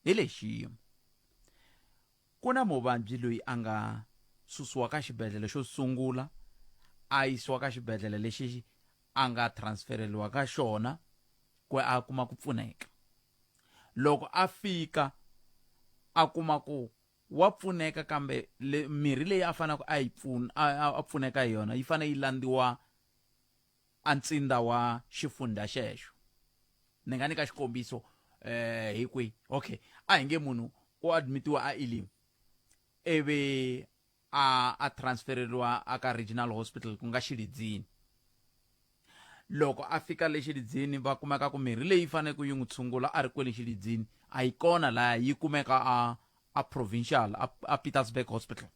hi lexiyimo ku na muvabyi loyi a nga susiwa ka xibedhlele xo sungula a yisiwa ka xibedhlele lexi a nga transfereliwa ka xona ku a kuma ku pfuneka loko a fika a kuma ku wa pfuneka kambe mirhi leyi a fanaka a pfuneka hi yona yi fane yi landiwa a ntsinda wa xifundza xexo ni nga nyika xikombiso hi kwihi okay a hi nge munhu u admitiwa a ilim eve a transfereliwa aka regional hospital ku nga Xilidzini loko a fika le Xilidzini va kumeka ku mirhi leyi faneke yi n'wi tshungula a ri kwele Xilidzini a yi kona laha yi kumeka a provincial a Pietersburg hospital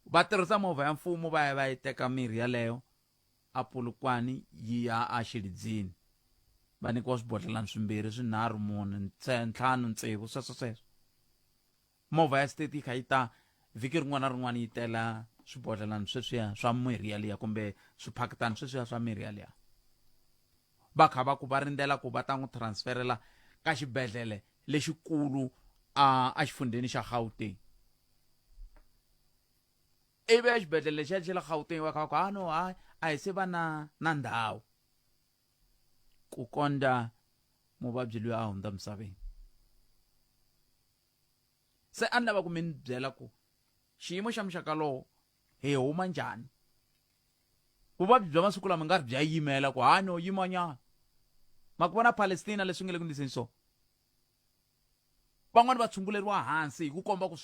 va tirhisa movha ya mfumo va ya va yi teka mirhi yaleyo a Polokwane yi ya a Xilidzini va nyikiwa swibodhlelani swimbirhi swinharhu mune ntlhanu ntsevu sweswo movha ya state yi kha yi ta vhiki rin'wana na rin'wana yi tela swibodhlelani sweswiya swa mirhi yaliya kumbe swiphaketani sweswiya swa mirhi yaliya va kha va ku va rindzela ku va ta n'wi transferela ka xibedhlele lexikulu a xifundeni xa Gauteng ivi ya xibedhlele lexiya xa le Gauteng va kha va no a hi se va na ndhawu ku kondza muvabyi loyi a hundza misaveni se a ni lava ku mi ni byela ku xiyimo xa muxaka lowo hi huma njhani vuvabyi bya masiku lama nga ri bya yimela ku no yimanyana ma ku vona Palestina leswi nge le ku ndliseni so van'wani va tshunguleriwa hansi hi ku komba ku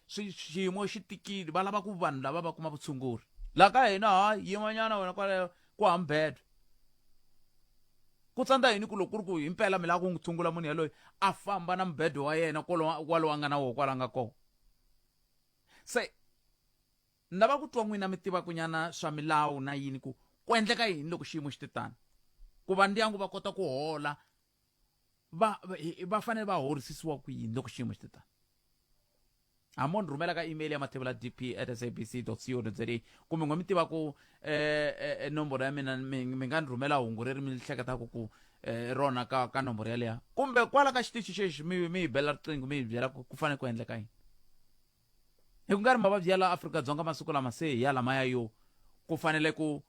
xiyimo xi tikile va lava ku vanhu lava va kuma vutshunguri la ka hina yimanyana wena kwale ku hambedo ku tsandza yini ku loko ku ri ku himpela mi lava ku n'wi tshungula munhu yaloyi a famba na mbedo wa yena kwalo a nga na woho kwala nga kona se ni lava ku twa n'wina mi tiva kunyana swa milawu na yini ku endleka yini loko xiyimo xi titani ku va ndyangu va kota ku hola va fanele va horisisiwa ku yini loko xiyimo xi titani hamo ni rhumela ka email ya mathebula@sabc.co.za kumbe n'we mi tiva ku nomboro ya mina mi nga ni rhumela hungu leri mi hleketaka ku rona ka nomboro yaleya kumbe kwala ka xitichi xexi mi hi bela riqingho mi hi byela ku fanele ku endleka yini hi ku nga ri mavabyi ya laha Afrika-Dzonga masiku lama se hi ya lamaya yo ku fanele ku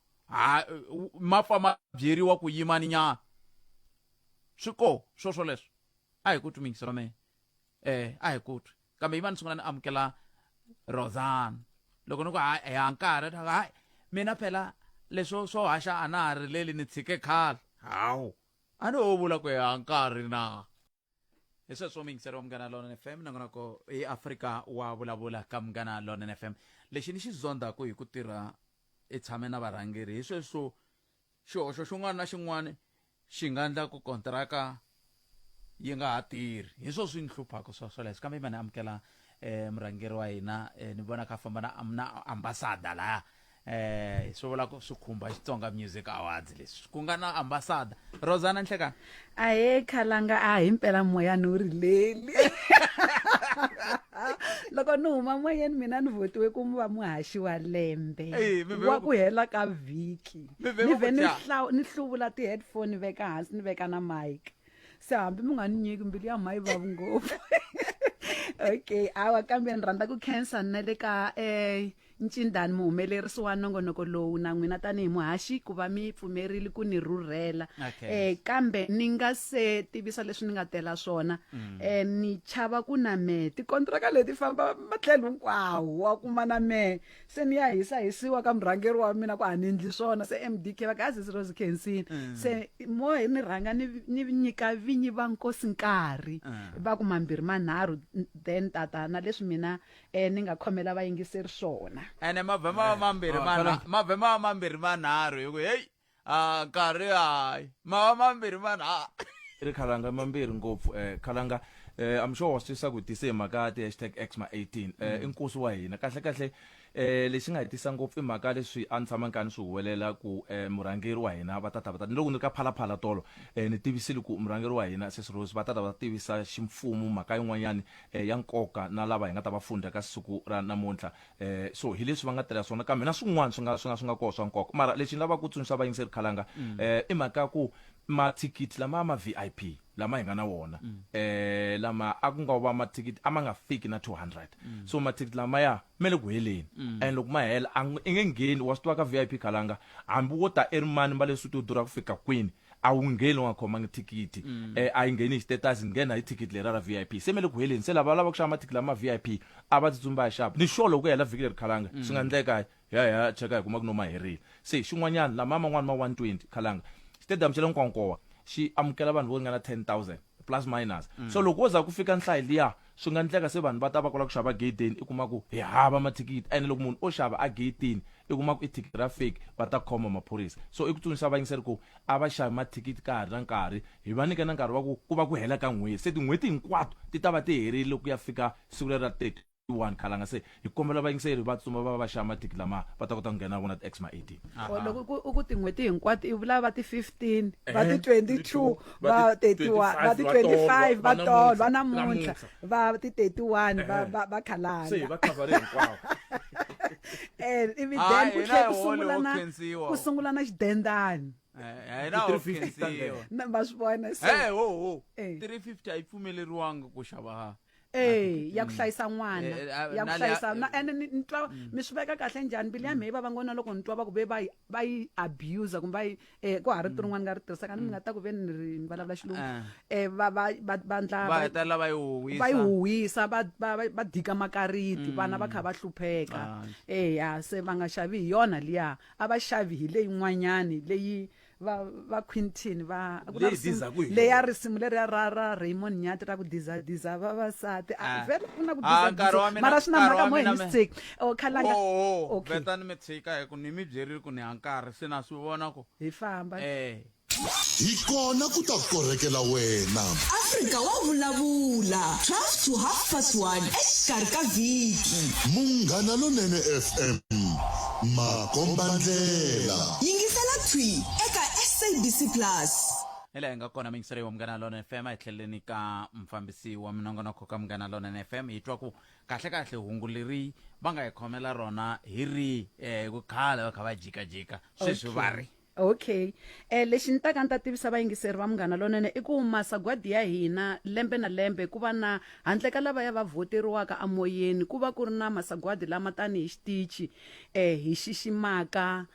ma pfa ma byeriwa ku yimani nyana swi koho swoswo leswo a hi ku twi mingisi ra mehe a hi ku twi kambe yima ni sungula ni amukela Rosana loko ni ku nkarhi mina phela leswo swo haxa a na ha rileli ni tshike khale hawu a ni ho vula ku nkarhi na hi sweswo miyingiseri wa Munghana Lonene FM nangonako i Afrika wa Vulavula ka Munghana Lonene FM lexi ni xi zondaku hi ku tirha i tshame na varhangeri hi sweswo xihoxo xin'wana na xin'wana xi nga endla ku kontraka yi nga ha tirhi hi swo swi ni hluphaka swoleswo kambe ima ni amukela murhangeri wa hina ni vona ka famba na ambassador laya swi vula ku swi khumba Xitsonga Music Awards leswi ku nga na ambassador Rosana Nhlekani ahe khalanga himpela moyani u rileli loko ni huma moyeni mina ni votiwe ku va muhaxi wa lembe wa ku hela ka vhiki ni ve ni hluvula ti-headphone ni veka hansi ni veka na mic se hambi mi nga ni nyiki mbilu ya mhayi vavu ngopfu okay awa kambe ni rhandza ku khensa na le ka Ncindani muhumelerisi wa nongonoko lowu na n'wina tanihi muhaxi ku va mi pfumerile ku ni rhurhela kambe ni nga se tivisa leswi ni nga tela swona ni chava ku na mehe tikontraka leti famba matlhelo hinkwawo wa kuma na mehe se ni ya hisiwa ka murhangeri wa mina ku a ni endli swona se MDK va ka Sesi Rose Khensini se mohe ni rhanga ni nyika vinyi va nkosi nkarhi va ku mambirhi manharhu then tatana leswi mina ni nga khomela vayingiseri swona ene mavhema wa mambirhi manharhu hi ku heyi nkarhi hayi mambirhi manharhu ri khalanga mambirhi ngopfu khalanga I'm sure wa switisa ku tise mhaka ti #Xma18 inkosi wa hina kahle lexi nga hetisa ngopfu i mhaka leswi a ni tshama nkani swi huwelela ku murhangeri wa hina va tata loko ni ka phalaphala tolo ni tivisile ku murhangeri wa hina Sesi Rose va tata va tivisa ximfumo mhaka yin'wanyani ya nkoka na lava hi nga ta va funda ka siku ra namuntlha so hi leswi va nga tirha swona kambe na swin'wana swi nga koho swa nkoka mara lexi ni lava ku tsundzuxa vayingiseri khalanga i mhaka ku mathikithi lama ma VIP lama hi nga na wona lama akungaba amathikiti amangafiki na 200 so amathikiti lama ya mele kuheleni and loko ma hela ingengeni wasitwa ka VIP Khalanga hambi wota erimani mbale sutu dura kufika kwini awungeli ungakhoma ngithikiti ayingeni status ngena ithikiti lera ra VIP semele kuheleni selaba laba kushaya amathikiti lama VIP abatsumba sharp ni sure lokuyela viki Khalanga singandleka ya cheka kuma kunoma herile se xin'wanyana la mama n'wana ma 120 Khalanga stadium xele nkonkowa xi amukela vanhu vo ngana 10,000 plus minus so loko woza kufika nhlayi liya swi nga ndleka se vanhu va ta va kola ku xava gate-ini i kuma ku hi hava mathikiti and loko munhu o xava a gate-ini i kuma ku i thikiti ra fake va ta khoma maphorisa so i ku tsundzuxa vayingiseri ku a va xavi mathikiti ka ha ri na nkarhi hi va nyika na nkarhi wa ku va ku hela ka n'hweti se tin'hweti hinkwato ti ta va ti herile ku ya fika siku leri ra 31 Khalanga se hi kombela vayingiseri va tsuma va xava mathikiti lama va ta kota ku nghena vona exma 18 loko u ku tin'hweti hinkwato i vula va ti 15 va ti 22 va 31 va ti 25 va tolo va namuntlha va ti 31 va Khalanga se va cover hinkwavo ivi then ku tlhela ku sungula na xidendani na va swi vona se 350 a yi pfumeleriwanga ku xava ya ku hlayisa n'wana ya ku hlayisa and ni twa mi swi veka kahle njhani bili ya mehe va ngona loko ni twa va ku ve va yi abuse kumbe va yi ku ha ri tiro n'wana nga ri tirhisa kandi mi nga ta ku ve ni ri vulavula xilungu va ndla va hetelela va yi huhisa va dika makariti vana va kha va hlupheka ya se va nga xavi hi yona liya a va xavi hi leyi n'wanyani leyi va Quintin va leya risimu leri ra Raymond Nyati ra ku diza vavasati very kuna ku diza mara swi na mhaka mo hi mistake Khalanga okay vetani mi tshika hi ku ni mi byerile ku ni hankarhi se na swi vona ku hi famba hi kona ku ta korekela wena Afrika Wa Vulavula 12 to 1:30 exikarhi ka vhiki Munghana Lonene FM makombandlela yingisela twi eka SABC Plus hele hi nga kona mingiseri wa Munghana Lonene FM hi tlheleni ka mfambisi wa minongonoko ka Munghana Lonene FM hi twa ku kahle hungu leri va nga hi khomela rona hi ri ku khala va kha va jikajika sweswi va ri okay lexi ni taka ni ta tivisa vayingiseri va Munghana Lonene i ku masagwadi ya hina lembe na lembe ku va na handle ka lava ya va voteriwaka amoyeni ku va ku ri na masagwadi lama tani hi xitichi hi xiximaka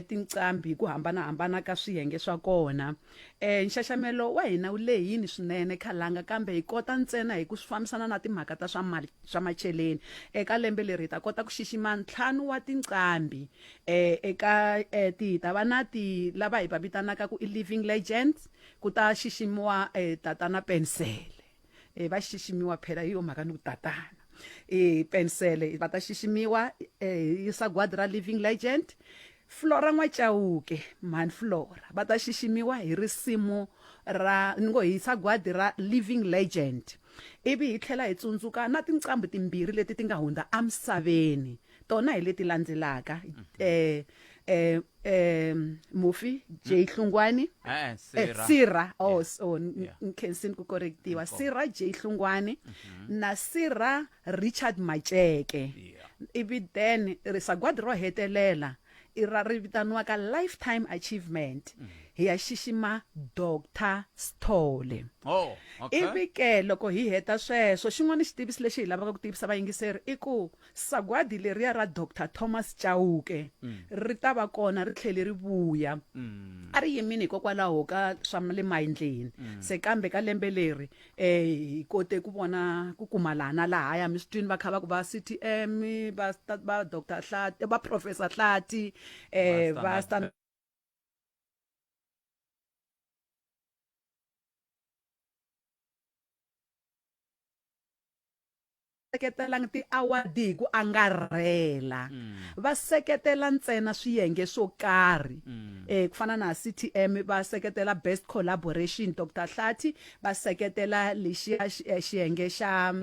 tinqambi ku hambanahambana ka swiyenge swa kona nxaxamelo wa hina wu lehini swinene Khalanga kambe hi kota ntsena hi ku swi fambisana na timhaka ta swa macheleni eka lembe leri hi ta kota ku xixima 5 wa tinqambi eka ti ta va na ti lava hi va vitanaka ku i living legends ku ta xiximiwa tatana Pensele va xiximiwa phela hi yo mhaka ni ku tatana Pensele va ta xiximiwa hi sagwadi ra living legend Flora N'wachauke man Flora va ta xiximiwa hi risimu ra ngo hi sagwadi ra living legend ivi hi tlhela hi tsundzuka na tinqambi timbirhi leti ti nga hundza amsaveni tona hi leti landzelaka Mufi J Hlungwane Sira nkhensin ku correctiwa Sira J Hlungwane na Sira Richard Macheke ivi then sagwadi ro hetelela ira ri vitaniwaka lifetime achievement hi ya xixima Dr Stole ivi ke loko hi heta sweswo xin'wana xitivisi lexi hi lavaka ku tivisa vayingiseri i ku sagwadi leriya ra Dr Thomas Chauke ri ta va kona ri tlhele ri vuya a ri yimini hikokwalaho ka swa le mayindleni se kambe ka lembe leri hi kote ku vona ku kumalana laha ya misitwini va kha va ku va CTM va Dr Hlati va Professor Hlati va stand seketela ti awadi ku angarhela va seketela ntsena swiyenge swo karhi ku fana na CTM va seketela best collaboration Dr Hlati va seketela lexi xiyenge xa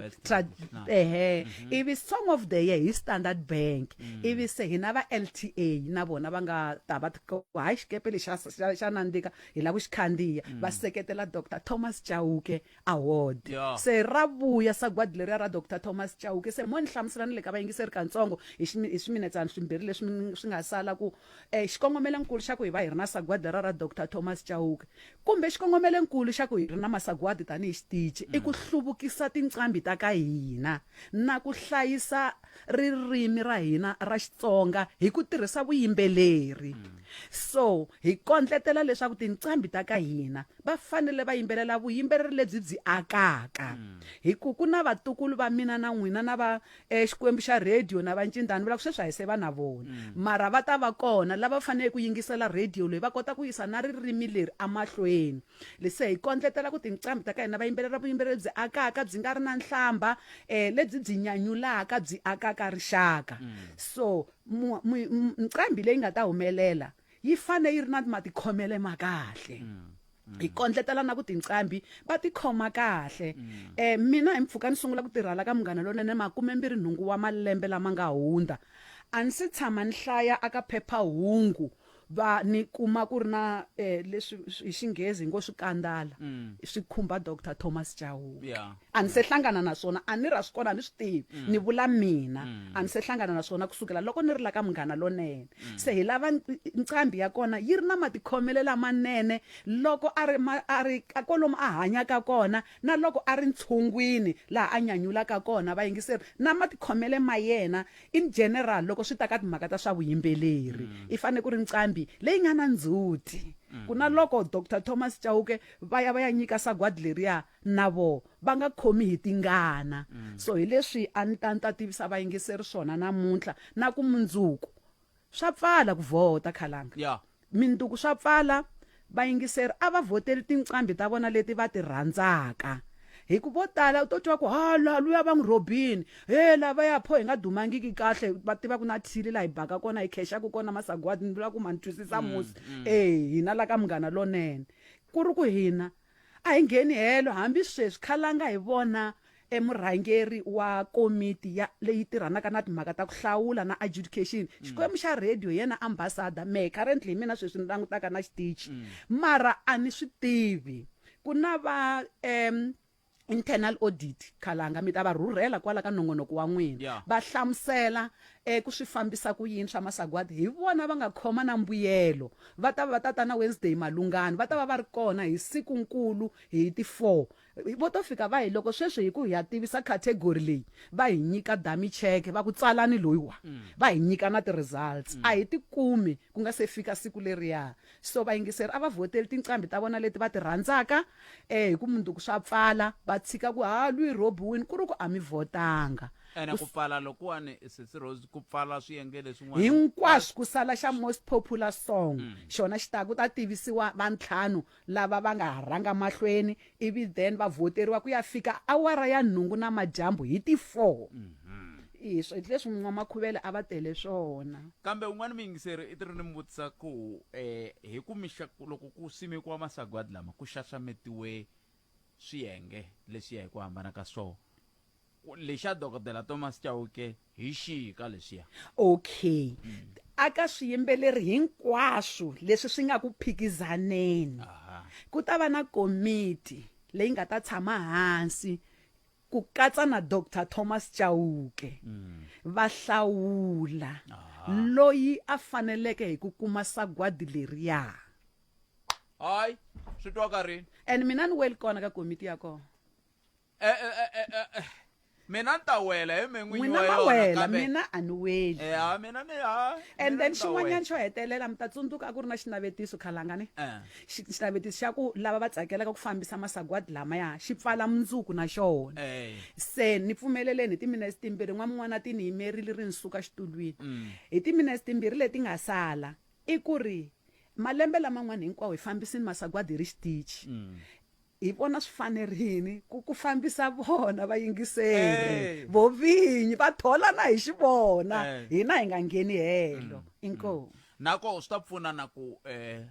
ivi song of the year hi Standard Bank ivi se hina va LTA na vona va nga ta va hayi xikepe lexi xa nandzika hi lava xikhandziya va seketela Dr Thomas Chauke award se ra vuya sagwadi leri ra Dr Thomas Thomas Chauke se mo ni hlamuselani le ka vayingiseri kantsongo hi swiminetsana swimbirhi leswi swi nga sala ku xikongomelekulu xa ku hi va hi ri na sagwadi ra Dr. Thomas Chauke kumbe xikongomelekulu xa ku hi ri na masagwadi tanihi xitichi i ku hluvukisa tinqambi ta ka hina na ku hlayisa ririmi ra hina ra Xitsonga hi ku tirhisa vuyimbeleri so hi kondletela leswaku tinqambi ta ka hina va fanele va yimbelela vuyimbeleri lebyi byi akaka hi ku na vatukulu va mina na n'wina na va Xikwembu xa radio na va Ncindani vula ku sweswi a hi se va na vona mara va ta va kona lava fanele ku yingisela radio leyi va kota ku yisa na ririmi leri amahlweni lese hi kondletela ku tinqambi ta ka hina va yimbelela vuyimbeleri byi akaka byi nga ri na nhlamba lebyi byi nyanyulaka byi akaka rixaka so nqambi leyi nga ta humelela yi fane yi ri na matikhomele ma kahle hi kondletela na ku tinqambi va tikhoma kahle mina hi mpfhuka ni sungula ku tirhala ka Munghana Lonene 28 wa malembe lama nga hundza a ni se tshama ni hlaya aka phephahungu va ni kuma ku ri na leswi hi Xinghezi ngo swikandala swi khumba Dr. Thomas Chauke a ni se hlangana na swona a ni ra swi kona ni swi tivi ni vula mina a ni se hlangana na swona kusukela loko ni ri la ka Munghana Lonene se hi lava nqambi ya kona yi ri na matikhomele lamanene loko a ri kolomu a hanyaka kona na loko a ri ntshungwini laha a nyanyulaka kona vayingiseri na matikhomele ma yena in general loko swi ta ka timhaka ta swa vuyimbeleri i fane ku ri nqambi leyi nga na ndzhuti kuna loko Dr. Thomas Chauke va ya nyika sagwadi leriya na vo va nga khomi hi tingana so hi leswi a ni ta tivisa vayingiseri swona namuntlha na ku mundzuku swa pfala ku vhota khalanga minduku swa pfala vayingiseri a va vhoteli tinqambi ta vona leti va ti rhandzaka hi ku vo tala u to twa ku luya va n'wi Robin lava ya pho hi nga dumangiki kahle va tiva ku na thili la hi baka kona hi khexaku kona masagwadi ni vula ku mani twisisa musi hina la ka Munghana Lonene ku ri ku hina a hi ngheni helo hambi sweswi khalanga hi vona emurhangeri wa komiti leyi tirhanaka na timhaka ta ku hlawula na adjudication Xikwembu xa radio yena ambassador me currently mina sweswi ni langutaka na xitichi mara a ni swi tivi ku na va internal audit khalanga mi ta va rhurhela kwala ka nongonoko wa n'wina va hlamusela ku swi fambisa ku yini swa masagwadi hi vona va nga khoma na mbuyelo va ta va tata na Wednesday malungani va ta va ri kona hi sikunkulu hi ti 4 vo to fika va hi loko sweswi hi ku hi ya tivisa category leyi va hi nyika dummy check va ku tsalani loyiwa va hi nyika na ti-results a hi ti kumi ku nga se fika siku leriya so vayingiseri a va vhoteli tinqambi ta vona leti va ti rhandzaka hi ku munduku swa pfala va tshika ku luyi Robin ku ri ku a mi vhotanga ene ku pfala lokuwani Sesi Rose ku pfala swiyenge leswin'wana hinkwaswo ku sala xa most popular song xona xi ta ku ta tivisiwa va ntlhanu lava va nga rhanga mahlweni ivi then va voteriwa ku ya fika awara ya 8 na majambu hi ti 4 iswo leswi n'wamakhuvele a va tele swona kambe un'wana muyingiseri i tiri ni mi vutisa ku hi ku loko ku simekiwa masagwadi lama ku xaxametiwe swiyenge leswiya hi ku hambana ka swona lexa Dr. Thomas Chauke hi xika leswiya okay aka swiyimbeleri hinkwaswo leswi swi nga ku phikizaneni ku ta va na komiti leyi nga ta tshama hansi ku katsa na Dr. Thomas Chauke va hlawula loyi a faneleke hi ku kuma sagwadi leriya hayi swi twa ka rini and mina ni weli kona ka komiti ya kona mina ni ta wela hi men'winyi n'wina wa ma yona wela mina a ni weli mina ni and then xin'wanyana xo hetelela mi ta tsundzuka a ku ri na xinavetiso khalangani xinavetiso xa ku lava va tsakelaka ku fambisa masagwadi lamaya xi pfala mundzuku na xona se ni pfumeleleni hi timinete timbirhi n'wan'wana ti ni yimerile ri ni suka xitulwini hi timinete timbirhi leti nga sala i ku ri malembe laman'wana hinkwawo hi fambisini masagwadi hi ri xitichi hi vona swi fanerini ku fambisa vona vayingiseri vo vinyi va thola na hi xivona hina hi nga ngheni helo inkomu nako swi ta pfuna na ku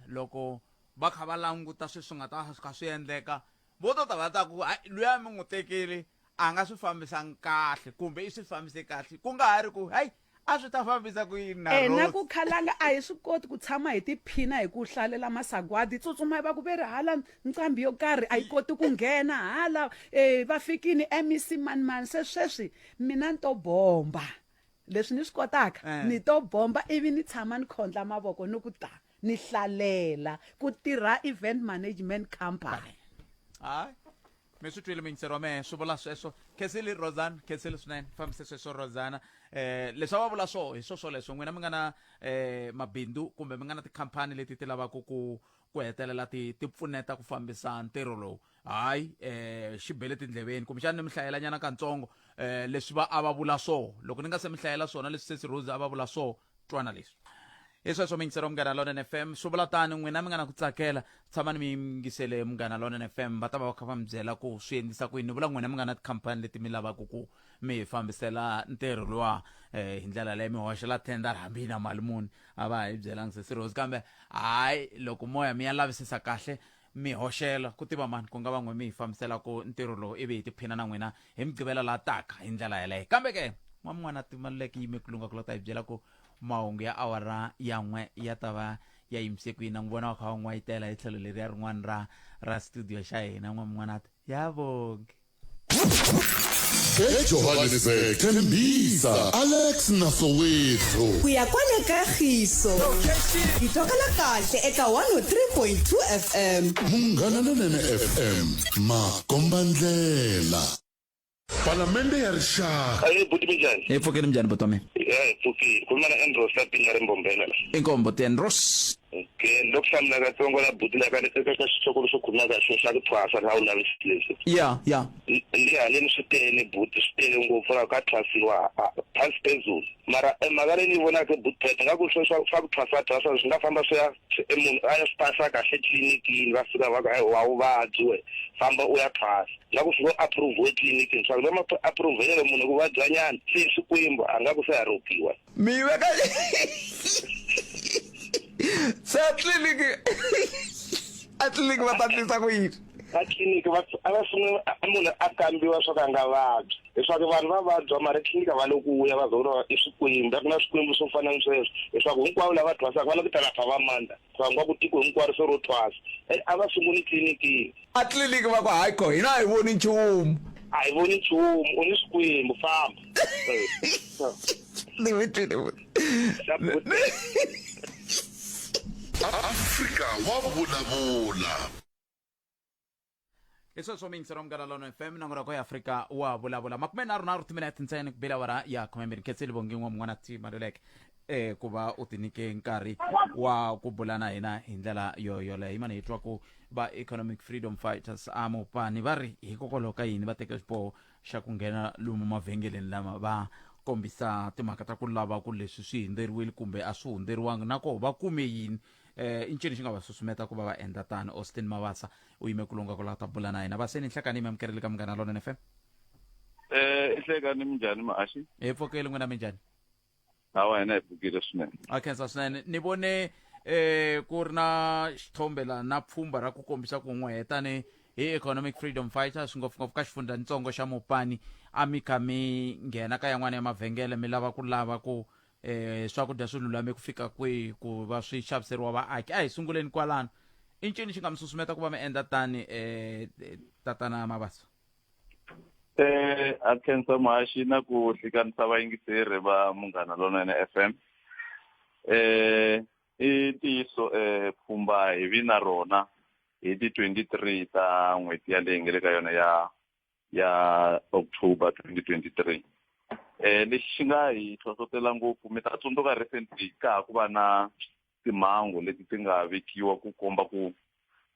loko va kha va languta sweswi nga ta ka swi endleka vo to ta va ta ku luya mi n'wi tekeli a nga swi fambisangi kahle kumbe i swi fambise kahle ku nga ha ri ku hayi a swi ta fambisa ku yini na ku khalanga a hi swi koti ku tshama hi tiphina hi ku hlalela masagwadi tsutsuma va ku ve ri hala ncambi yo karhi a yi koti ku nghena hala va fikini MEC mani se sweswi mina ni to bomba leswi ni swi kotaka ni to bomba ivi ni tshama ni khondla mavoko ni ku ta ni hlalela ku tirha event management company. hayi mi swi twile mingisero me swi vula sweswo khensile Rosana khensile swinene fambise sweswo Rosana leswi va vula swo hi swo leswo n'wina mi nga na mabindu kumbe mi nga na tikhampani leti ti lavaka ku hetelela ti pfuneta ku fambisa ntirho lowu hayi xibele tindleveni kumbe xana ni mi hlayela nyana katsongo leswi va a va vula swo loko ni nga se mi hlayela swona leswi Sesi Rose a va vula swo twana leswi hi sweswo mingisero Munghana Lonene FM swi vula tani n'wina mi nga na ku tsakela tshamani mi yingisele Munghana Lonene FM va ta va kha va mi byela ku swi endlisa ku yini vula n'wina mi nga na tikhampani leti mi lavaka ku mi fambisela ntirho lowa hi ndlela leyi mi hoxela tender hambi na mali muni a va hi byelanga Sesi Rose kambe hayi loko moya mi ya lavisisa kahle mi hoxela ku tiva mani ku nga van'we mi hi fambisela ku ntirho lowu ivi hi tiphina na n'wina hi mi gqivela laha taka hi ndlela yeleyo kambe ke n'wana timaluleke yime ku lunga ku lota hi byela ku mahungu ya awara yan'we ya ta va ya yimise ku yini ni vona wa kha wa n'wayitela hi tlhelo leri ya rin'wana ra studio xa hina n'wan'wanati ya vonge eJohannesburg Tembisa Alex Nasowethu ku ya kwale Kagiso ditokela kahle eka 103.2 FM Munghana Lonene FM Makombandlela Palamende ya rixaka buti minjani pfukeni njhani botome pfukile ku mana Andros la pinga rimbombela la inkombo tenros ke loko hlamula katsongo la buti la ka eka xitokolo xo khuluma ka xo xa ku thwasa na u lavisile leswi ya ndi haleni swi tele buti swi tele ngopfu ka thwasiwa phansi phezulu mara magari ni vona ke buti phete nga ku swa ku thwasa swi nga famba swi ya munhu a ya spasa kahle clinicini va fika va ka wa uvabyi we famba u ya thwasa nga ku fika approve clinicini swa ku ma approve munhu ku vabya nyana se Xikwembu a nga ku se ya rokiwa mi veka se atlinik va tatisa ku yini ka clinic va sungula munhu a kambiwa swo ka nga vabyi leswaku vanhu va vabya mara clinic va loku ya va zona i Xikwembu ku na Xikwembu swo fana ni sweswo leswaku hinkwavo lava thwasaka va na ku tala va manda va nga ku tiko hinkwaro so ro thwasa a va sunguli clinic atlinik va ku hayi ko hina hi voni nchumu a hi voni nchumu u ni Xikwembu famba ni vitwile Afrika Wa Vulavula leswi swo mingisero Munghana Lonene FM nangura ko ya Afrika Wa Vulavula makume nharhu timinete ntsena ku bela wara ya khomembiri khetseli vongin'wa mun'wana ti maluleke ku va u tinike nkarhi wa ku bulana hina hi ndlela yoleyo hi mani hi twa ku va economic freedom fighters amopani va ri hikokwalaho ka yini va teka xiboho xa ku nghena lomu mavhengeleni lama va kombisa timhaka ta ku lava ku leswi swi hundzeriwile kumbe a swi hundzeriwangi na ko va kume yini i ncini xi nga va susumeta ku va va endla tani Austin Mavasa u yime ku lunga ku lava ta bulana hina va se ni nhlekani mi amukerile ka Munghana Lonene FM ihlekani minjhani maashi hi pfukeli n'wina minjhani hawa hina hi pfukile swinene a khensa swinene ni vone ku ri na xithombe la na pfhumba ra ku kombisa ku n'we tani hi economic freedom fighters ngopfungopfu ka xifundzatsongo xa Mopani a mi kha mi nghena ka yan'wana ya mavhengele mi lava ku swakudya swi lulame ku fika kwihi ku va swi xaviseriwa vaaki a hi sunguleni kwalano i ncini xi nga mi susumeta ku va mi endla tani tatana Mavasa a khensa maashi na ku hlikanisa vayingiseri va Munghana Lonene FM i tiso pfhumba hi vina rona hi ti 23 ta n'hweti ya leyi nga le ka yona ya October 2023 lexi xi nga hi hlohlotela ngopfu mi ta tsundzuka recently ka ku va na timhangu leti ti nga vekiwa ku komba ku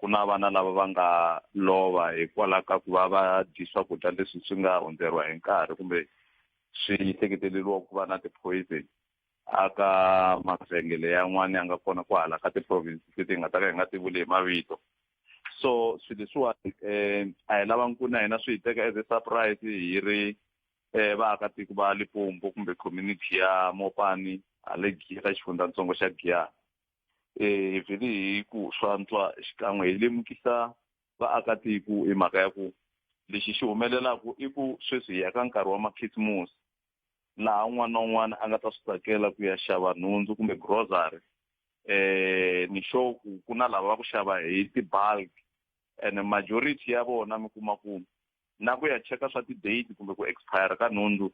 na vana lava va nga lova hikwalaho ka ku va va dyi swakudya leswi swi nga hundzeriwa hi nkarhi kumbe swi hleketeleriwa ku va na ti-poison aka mavhengele yan'wana ya nga kona ku hala ka ti-provinces leti hi nga ta ka hi nga ti vuli hi mavito so swilo leswiwani a hi lavangi ku na hina swi hi teka as a surprise hi ri vaakatiko va Limpopo kumbe community ya Mopani hale ka xifundzatsongo xa Giyani hi vhele hi ku swantswa xikan'we hi lemukisa vaakatiko hi mhaka ya ku lexi xi humelelaku i ku sweswi hi ya ka nkarhi wa makhisimusi laha un'wana na un'wana a nga ta swi tsakela ku ya xava nhundzu kumbe grocery ni sure ku na lava va ku xava hi ti-bulk and majority ya vona mi kuma ku na ku ya cheka swa ti-date kumbe ku expire ka nhundzu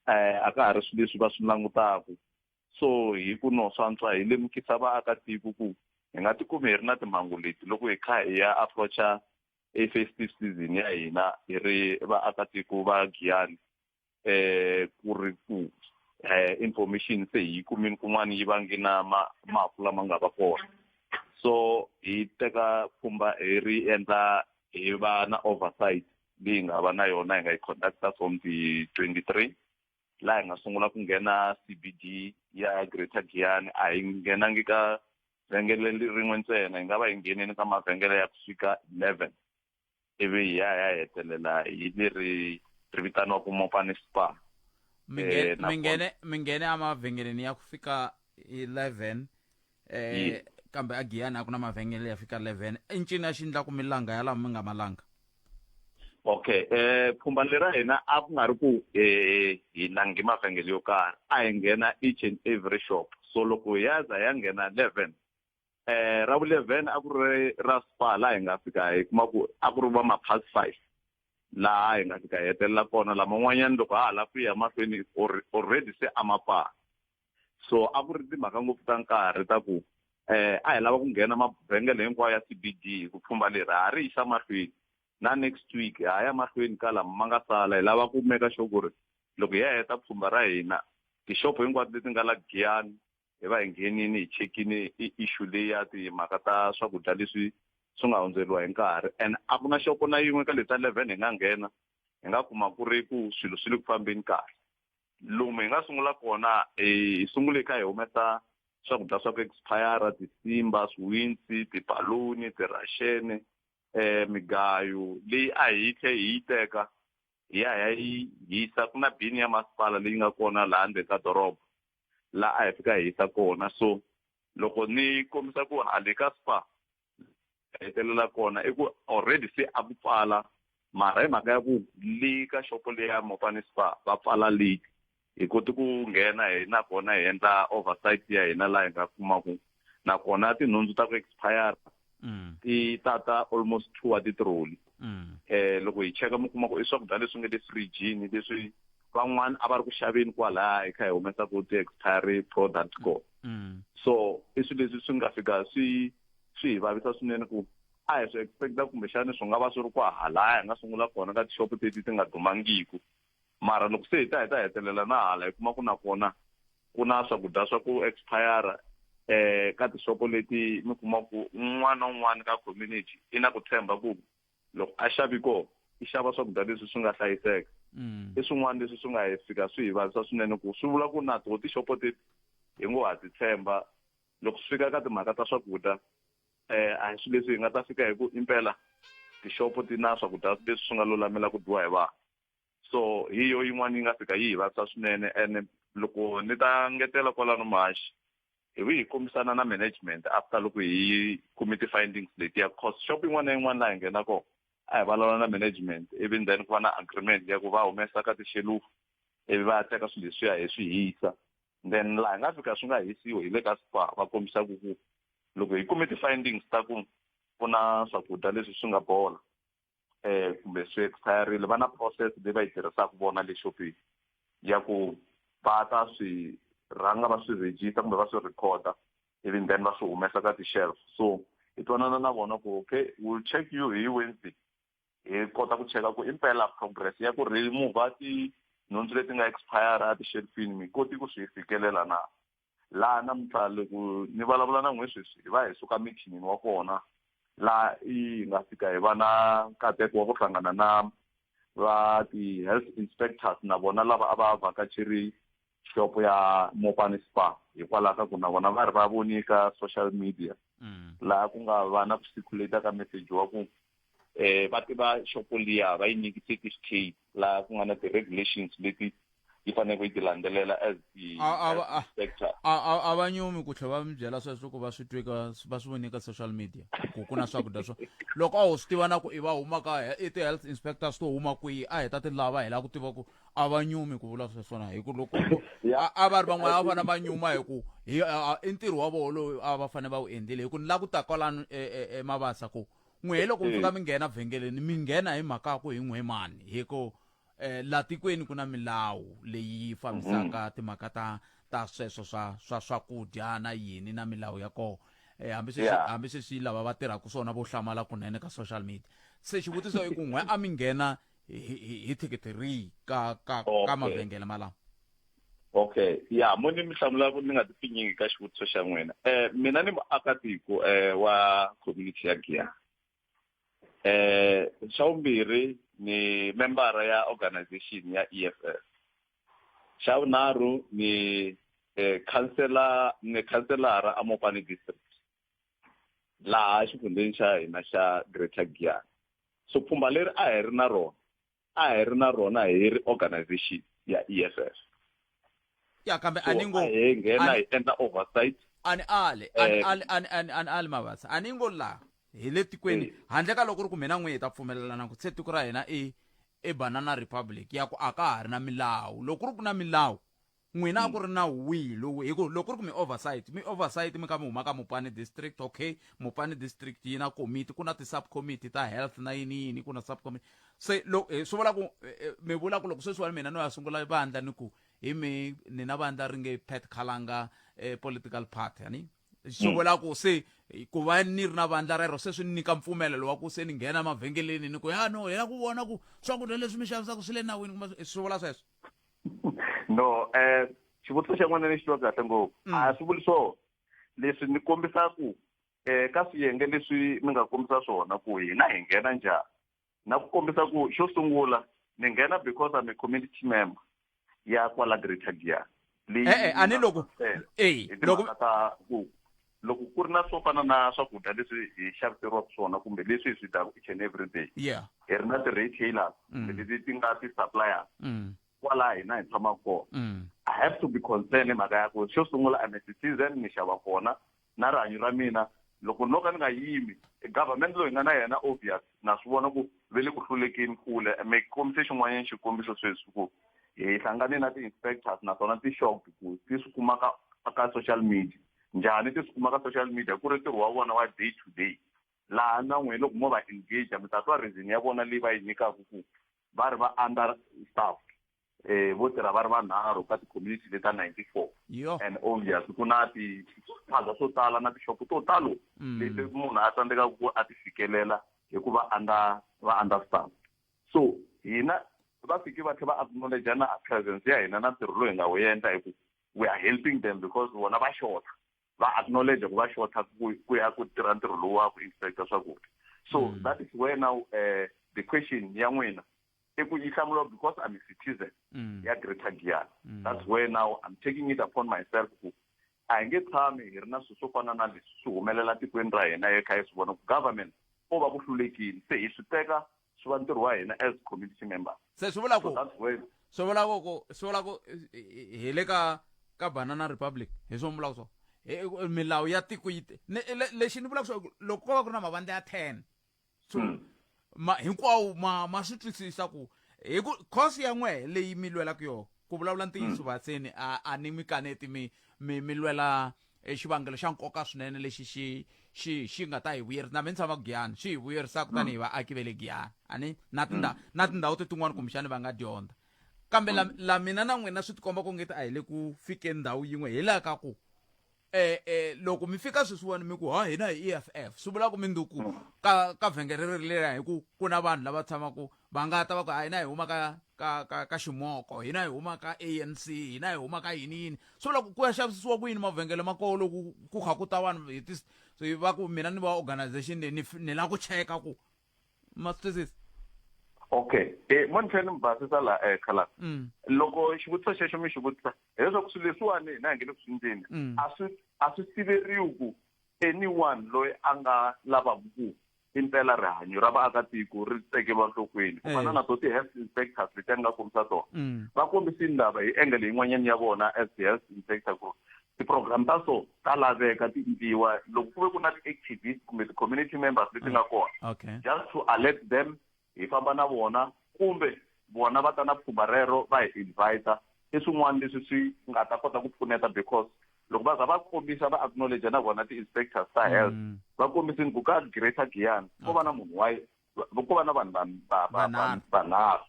a ka ha ri swilo leswi va swi langutaku so hi ku no swantswa hi lemukisa vaakatiko ku hi nga tikumi hi ri na timhangu leti loko hi kha hi ya approacha a festive season ya hina hi ri vaakatiko va Giyani ku ri ku information se hi kumini kun'wana yi vangi na mafu lama nga va kona so hi teka pfhumba hi ri endla hi va na oversight leyi nga va na yona hi nga yi conducta from the 23 laha hi nga sungula ku nghena CBD ya Greater Giyani a hi nghenangi ka vhengele rin'we ntsena hi nga va hi ngheneni ka mavhengele ya ku fika 11 ivi hi ya hetelela hi leri ri vitaniwaku Mopane Spa mingene amavhengeleni ya ku fika 11 kambe a Giyani a ku na mavhengele ya fika 11 i ncini ya xi endlaku milanga ya lama mi nga malanga okay pfhumba lera hina a ku nga ri ku hi nangi mavhengele yo karhi a hi nghena each and every shop so loko hi ya za ya nghena 11 ra vu 11 a ku ri ra spa laha hi nga fika hi kuma ku a ku ri va ma-past 5 laha hi nga fika hi hetelela kona lama n'wanyana loko ha hala ku ya mahlweni already se a mapala so a ku ri timhaka ngopfu ta nkarhi ta ku a hi lava ku nghena mavhengele hinkwayo ya CBD hi ku pfhumba leri ha ri yisa mahlweni na next week ha ya mahlweni ka lama ma nga sala hi lava ku meka sure ku ri loko hi ya heta pfhumba ra hina tishopo hinkwato leti nga la Giyani hi va hi nghenini hi chekini issue leyi ya timhaka ta swakudya leswi swi nga hundzeriwa hi nkarhi and a ku na xopo na yin'we ka leta 11 hi nga nghena hi nga kuma ku ri ku swilo swi le ku fambeni kahle lomu hi nga sungula kona hi sungule ka hi humesa swakudya swa ku expire tisimba swin'wintsi tibaluni tirashene migayo leyi a hi tlhe hi yi teka hi ya hi yisa ku na bini ya masipala leyi nga kona laha ndzeni ka doroba laha a hi fika hi yisa kona so loko ni kombisa ku hale ka spa hetelela kona i ku already se a ku pfala mara hi mhaka ya ku le ka xopo leyi ya Mopane Spa va pfala late hi koti ku nghena hi nakona hi endla oversight ya hina laha hi nga kumaku nakona tinhundzu ta ku expire ti tata almost 2 wa titroli loko hi cheka mi kuma ku i swakudya leswi nga le fridgini leswi van'wana a va ri ku xaveni kwalaha hi kha hi humesa ku ti-expiry product ko so i swilo leswi swi nga fika swi hi vavisa swinene ku a hi swi expecta kumbexani swi nga va swi ri ku halaya hi nga sungula kona ka tishopo teti ti nga dumangiku mara loko se hi ta hetelela na hala hi kuma ku na kona ku na swakudya swa ku expire ka tishopo leti mi kuma ku un'wana na un'wana ka community i na ku tshemba ku loko a xavi ko i xava swakudya leswi swi nga hlayiseka i swin'wana leswi swi nga hi fika swi hi vavisa swinene ku swi vula ku na to tishopo teti hi ngo ha ti tshemba loko swi fika ka timhaka ta swakudya a hi swilo leswi hi nga ta fika hi ku impela tishopo ti na swakudya leswi swi nga lulamela ku dyiwa hi vanhu so hi yo yin'wana yi nga fika yi hi vavisa swinene and loko ni ta ngetela kwalano mahaxi hi kombisana na management after loko hi kume ti-findings letiya cause shop yin'wana na yin'wana laha hi nghena kona a hi vulavula na management even then ku va na agreement ya ku va humesa ka tixelufu ivi va ya teka swilo leswiya hi swi hisa then laha hi nga fika swi nga hisiwi hi le ka spa va kombisa ku loko hi kume ti-findings ta ku na swakudya leswi swi nga bola kumbe swi expirile va na process leyi va yi tirhisaka vona le shopeni ya ku va ta swi rhanga va swi register kumbe va swi recorder even then va swi humesa ka ti-shelf so hi twanana na vona ku okay we'll check you hi Wednesday hi kota ku cheka ku impela progress ya ku remove tinhundzu leti nga expire a ti-shelfini mi koti ku swi fikelela na laha namuntlha loko ni vulavula na n'we sweswi hi va hi suka mithinini wa kona laha hi nga fika hi va na nkateko wa ku hlangana na va ti-health inspectors na vona lava a va vhakacheri shop ya Mopane Spa hikwalaho ka ku na vona va ri va voni ka social media laha ku nga va na ku circulate ka message wa ku va tiva xopo liya va yi nyiki certificate laha ku nga na ti-regulations leti yi fanele ku yi ti landzelela as inspector. Avanyumi ku tlhela va mi byela sweswo ku va swi tweka va swi vone ka social media ku na swakudya swo loko a ho swi tiva na ku i va huma ka i ti-health inspectors to huma kwihi a heta ti lava hi lava ku tiva ku avanyumi ku vula sweswona hi ku loko a va ri van'wana a va fanele va nyuma hi ku i ntirho wa vona lowu a va fanele va wu endlile hi ku ni lava ku ta kwalano Mabasa ku n'we loko mi fika mi nghena vhengeleni mi nghena hi mhaka ku hi n'we mani hi ku la tikweni ku na milawu leyi fambisaka timhaka ta sweswo swa swakudya na yini na milawu ya koho hambi swi lava va tirhaka swona vo hlamala kunene ka social media se xivutiso i ku n'we a mi nghena hi thikithi rihi ka mavhengele malama. Okay, ya muni mi hlamula ku ni nga ti pfinyingi ka xivutiso xa n'wina. Mina ni muakatiko wa community ya Giyani. Xa vumbirhi ni membara ya organization ya EFF. Xa vunharhu ni councilor a Mopani district laha xifundzeni xa hina xa Greater Giyani. So pfhumba leri a hi ri na rona hi ri organization ya EFF. Ya kambe So hi nghena hi endla oversight. ani Mabasa ani ngo la hi le tikweni handle ka loko ri ku mina n'we hi ta pfumelelana ku se tiko ra hina e Banana Republic ya ku a ka ha ri na milawu loko ri ku na milawu n'wina a ku ri na wihi lowu hi ku loko ri ku mi oversight mi ka mi huma ka Mopani district okay Mopani district yi na committee ku na ti-subcommittee ta health na yini ku na subcommittee se swi vula ku mi vula ku loko sweswiwani mina no ya sungula vandla ni ku hi mi ni na vandla ri nge Pat Khalanga political party ani swi vula ku se ku va ni ri na vandla rero se swi nyika mpfumelelo wa ku se ni nghena mavhengeleni ni ku no hi la ku vona ku swakudya leswi mi xavisaka swi le nawini swi vula sweswo. No, xivutiso xa n'wana lexi twa kahle ngopfu a swi vuli swona leswi ni kombisa ku ka swiyenge leswi mi nga kombisa swona ku hina hi nghena njhani na ku kombisa ku xo sungula ni nghena because I'm a community member ya kwala Greater Giyani ani loko loko ku ri na swo fana na swakudya leswi hi xaviseriwaka swona kumbe leswi hi swi dyaku each and every day hi ri na ti-retailers leti ti nga ti-suppliers kwala hina hi tshamaka kona I have to be concerned mhaka ya ku xo sungula I'm a citizen ni xava kona na rihanyo ra mina loko no ka ni nga yimi government loyi nga na yena obvious na swi vona ku ve le ku hlulekeni kule mi kombise xin'wanyana xikombiso sweswi ku hi hlangane na ti-inspectors naswona ti-shocked ku ti swi kumaka ka social media njhani ti swi kumaka social media ku ri ntirho wa vona wa day to day laha na n'we loko mo va engage mi ta twa reason ya vona leyi va yi nyikaka ku va ri va under staff vo tirha va ri vanharhu ka ti-community leta 94 and obvious ku na ti-phaza swo tala na tishopo to talo leti munhu a tsandzekaka ku a ti fikelela hi ku va understaff so hina va fiki va tlhela va acknowledge na presence ya hina na ntirho lowu hi nga wu endla hi ku we are helping them because vona va shorta va acknowledge ku va shorta ku ya ku tirha ntirho lowu wa ku inspector swakudya so that is where now the question ya n'wina ku yi hlamula because I'm a citizen ya Greater Giyani that's where now I'm taking it upon myself ku a hi nge tshami hi ri na swilo swo fana na leswi swi humelela tikweni ra hina eka hi swi vona ku government ko va ku hlulekile se hi swi teka swi va ntirho wa hina as community member se swi vula ku hi le ka Banana Republic hi swo vulaka so milawu ya tiko yi lexi ni vulaka so loko ko va ku ri na mavandla ya 10 so hinkwawo ma swi twisisa ku hi ku course ya n'we leyi mi lwelaka yona ku vulavula ntiyiso vatseni a ni mi kaneti mi lwela xivangelo xa nkoka swinene lexi xi nga ta hi vuyerisa na mi tshama Giyani xi hi vuyerisaka tanihi vaaki ve le Giyani ani na tindhawu tin'wana kumbexani va nga dyondza kambe la mina na n'wina swi tikomba ku ngeti a hi le ku fikeni ndhawu yin'we hi laha ka ku loko mi fika sweswiwani mi ku hina hi EFF swi vula ku minduku ka vhengele ri lera hi ku ku na vanhu lava tshamaka va nga ta va ku hina hi huma ka ximoko hina hi huma ka ANC hina hi huma ka yini swi vula ku ya xavisiwa ku yini mavhengele ma koho loko ku kha ku ta vanhu hi va ku mina ni va organization ni la ku cheka ku ma swi twisisa. Okay, mo ni tlhela ni basisa la khala loko xivutiso xexo mi xi vutisa hileswaku swilo leswiwani hina hi nge le ku swi endleni a swi siveriwi ku anyone loyi a nga lavaka ku impela rihanyo ra vaakatiko ri tekeriwa nhlokweni ku fana na to ti-health inspectors leti ni nga kombisa tona va kombisini lava hi engele yin'wanyani ya vona as ti-health inspector ku ti-program ta so ta laveka ti endliwa loko ku ve ku na ti-activists kumbe ti-community members leti nga kona just to alert them hi famba na vona kumbe vona va ta na pfhumba rero va hi invita i swin'wana leswi swi nga ta kota ku pfuneta because loko va za va kombisa va acknowledge na vona ti-inspectors ta health va kombisini ku ka Greater Giyani ko va na munhu wa ko va na vanhu vanharhu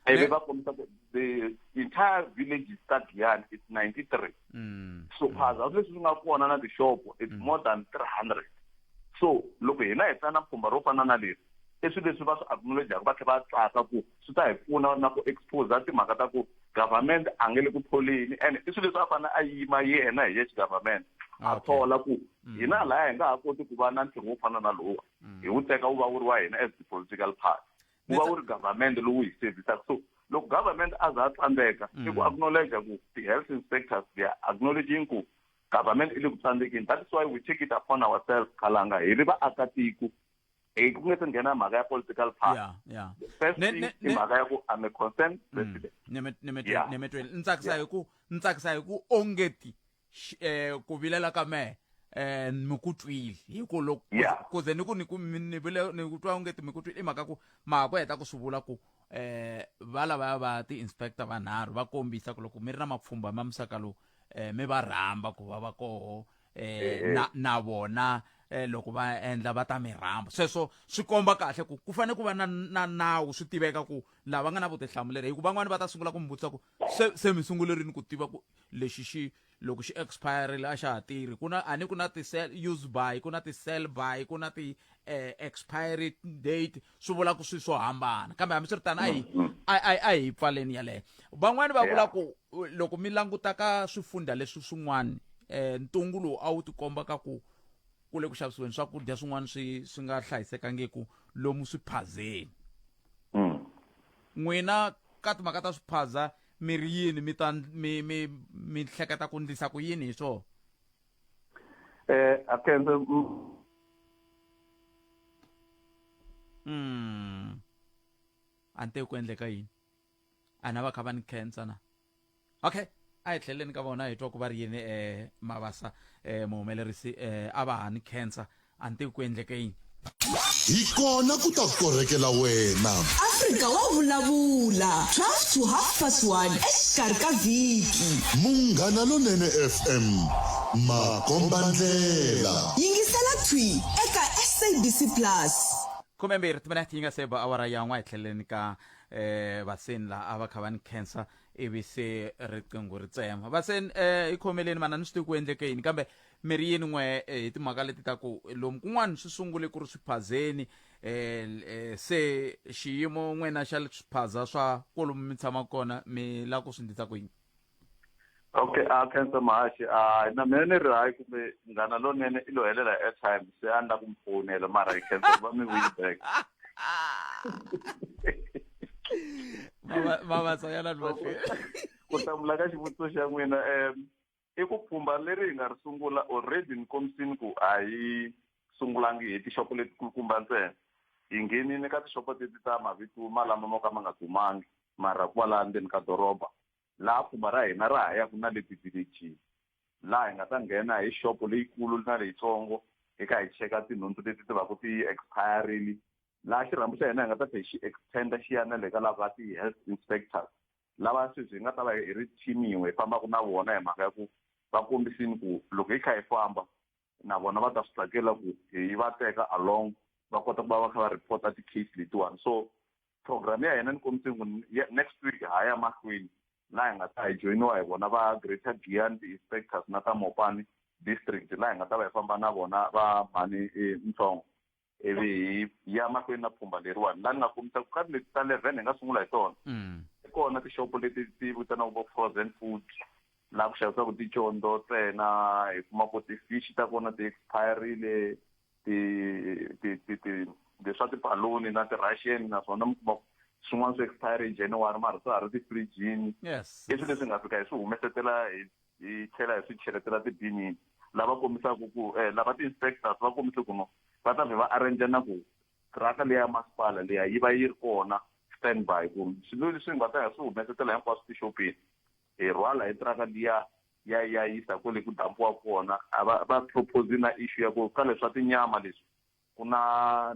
ivi va kombisa ku the entire village ta Giyani is 93 so phaza leswi swi nga kona na tishopo it's more than 300 so loko hina hi ta na pfhumba ro fana na leri i swilo leswi va swi acknowledge va tlhela va tsaka ku swi ta hi pfuna na ku expose timhaka ta ku government a nge le ku tholeni and i swilo leswi a fanele a yima yena hi yexe government a thola ku hina laha hi nga ha koti ku va na ntirho wo fana na lowu hi wu teka wu va wu ri wa hina as the political party wu va wu ri government lowu hi servicaka so loko government a za a tsandzeka i ku acknowledge ku ti-health inspectors they are acknowledging ku government i le ku tsandzekeni that is why we take it upon ourselves Khalanga hi ri vaakatiko ku nge se nghena mhaka ya political party first thing i mhaka ya ku I'm a concerned president nemetweni ntsakisa hi ku ongeti ku vilela ka mehe mi ku twile hi ku loko ku ze ni ku twa ongeti mi ku twile i mhaka ku mhaka ku heta ku swi vula ku va lavaya va ti-inspector vanharhu va kombisa ku loko mi ri na mapfhumba ma misaka lowu mi va rhamba ku va koho na vona loko va endla va ta mirhambo sweswo swi komba kahle ku fanele ku va na nawu swi tiveka ku lava nga na vutihlamuleri hi ku van'wani va ta sungula ku mi vutisa ku se mi sungulerini ku tiva ku lexi loko xi expirile a xa ha tirhi ku na ti-sell use by ku na ti-sell by ku na ti-expiry date swi vula ku swi swo hambana kambe hambi swi ri tani a hi pfaleni yaleyo van'wani va vula ku loko mi languta ka swifundha leswi swin'wani ntungu lowu a wu ti komba ka ku le ku xavisiweni swakudya swin'wana swi nga hlayisekangiku lomu swiphazeni n'wina ka timhaka ta swiphaza mi ri yini mi hleketa ku ndlisa ku yini hi swona akenze ante ku endleka yini ana va kha va ni cancer na okay a hi tlheleni ka vona hi twa ku va ri yini Mavasa muhumelerisi a va hani cancer ante ku endleka yini hi kona ku ta korekela wena Afrika Wa Vulavula 12 to 1:30 exikarhi ka vhiki Munghana Lonene FM makombandlela yingisela thwi eka SABC Plus 12 minutes yi nga se ba awara ya n'we hi tlheleni ka vaseni la a va kha va ni cancer ivi se riqingho ri tsema vaseni hi khomeleni mana ni swi tivi ku endleke yini kambe mi ri yini n'we hi timhaka leti ta ku lomu kun'wana swi sungule ku ri swiphazeni se xiyimo n'wena xa swiphaza swa kolomu mi tshama kona mi lava ku swi ndlisa ku yini okay cancer mahashi na mina ni ri hayi kumbe Munghana Lonene i lo helela airtime se a ni la ku mi fonela mara hi cancer va mi win back Mavasa yana ni ku hlamula ka xivutiso xa n'wina i ku pfhumba leri hi nga ri sungula already ni kombisini ku a hi sungulangi hi tishopo leti kulukumba ntsena hi nghenini ka tishopo teti ta mavito malama mo ka ma nga dumangi mara ku va laha ndzeni ka doroba laha pfhumba ra hina ra ha yaku na le ti-village laha hi nga ta nghena hi xopo leyikulu na leyitsongo eka hi cheka tinhundzu leti ti va ku ti-expirile laha xirhambu xa hina hi nga ta tlhe xi extenda xi ya na le ka lava ti-health inspectors lava sweswi hi nga ta va hi ri team yin'we hi fambaka na vona hi mhaka ya ku va kombisini ku loko hi kha hi famba na vona va ta swi tsakela ku hi va teka along va kota ku va va kha va reporta ti-case letiwani so program ya hina ni kombisini ku next week ha ya mahlweni laha hi nga ta hi joyiniwa hi vona va Greater Giyani ti-inspectors na ta Mopani district laha hi nga ta va hi famba na vona va mhani ntsongo ivi hi ya mahlweni na pfhumba leriwani laha ni nga kombisa ku ka leti ta 11 hi nga sungula hi tona i kona tishopo leti ti vitanaka vo frozen food laha ku xavisaka ticondo ntsena hi kuma ku ti-fish ta kona ti-expirile leswa tibaloni na ti-russian naswona mi kuma swin'wana swi expire January mara swa ha ri ti-fridgini i swilo leswi nga fika hi swi humesetela hi tlhela hi swi cheletela tibinini lava kombisaka ku lava ti-inspectors va kombise ku no va ta va arrange na ku traka leyi ya masipala leyi yi va yi ri kona standby ku swilo leswi nga ta ya swi humesetela hinkwaswo tixopini hi rhwala hi traka liya ya yisa kwale ku dampiwa kona va propose na issue ya ku ka leswa tinyama leswi ku na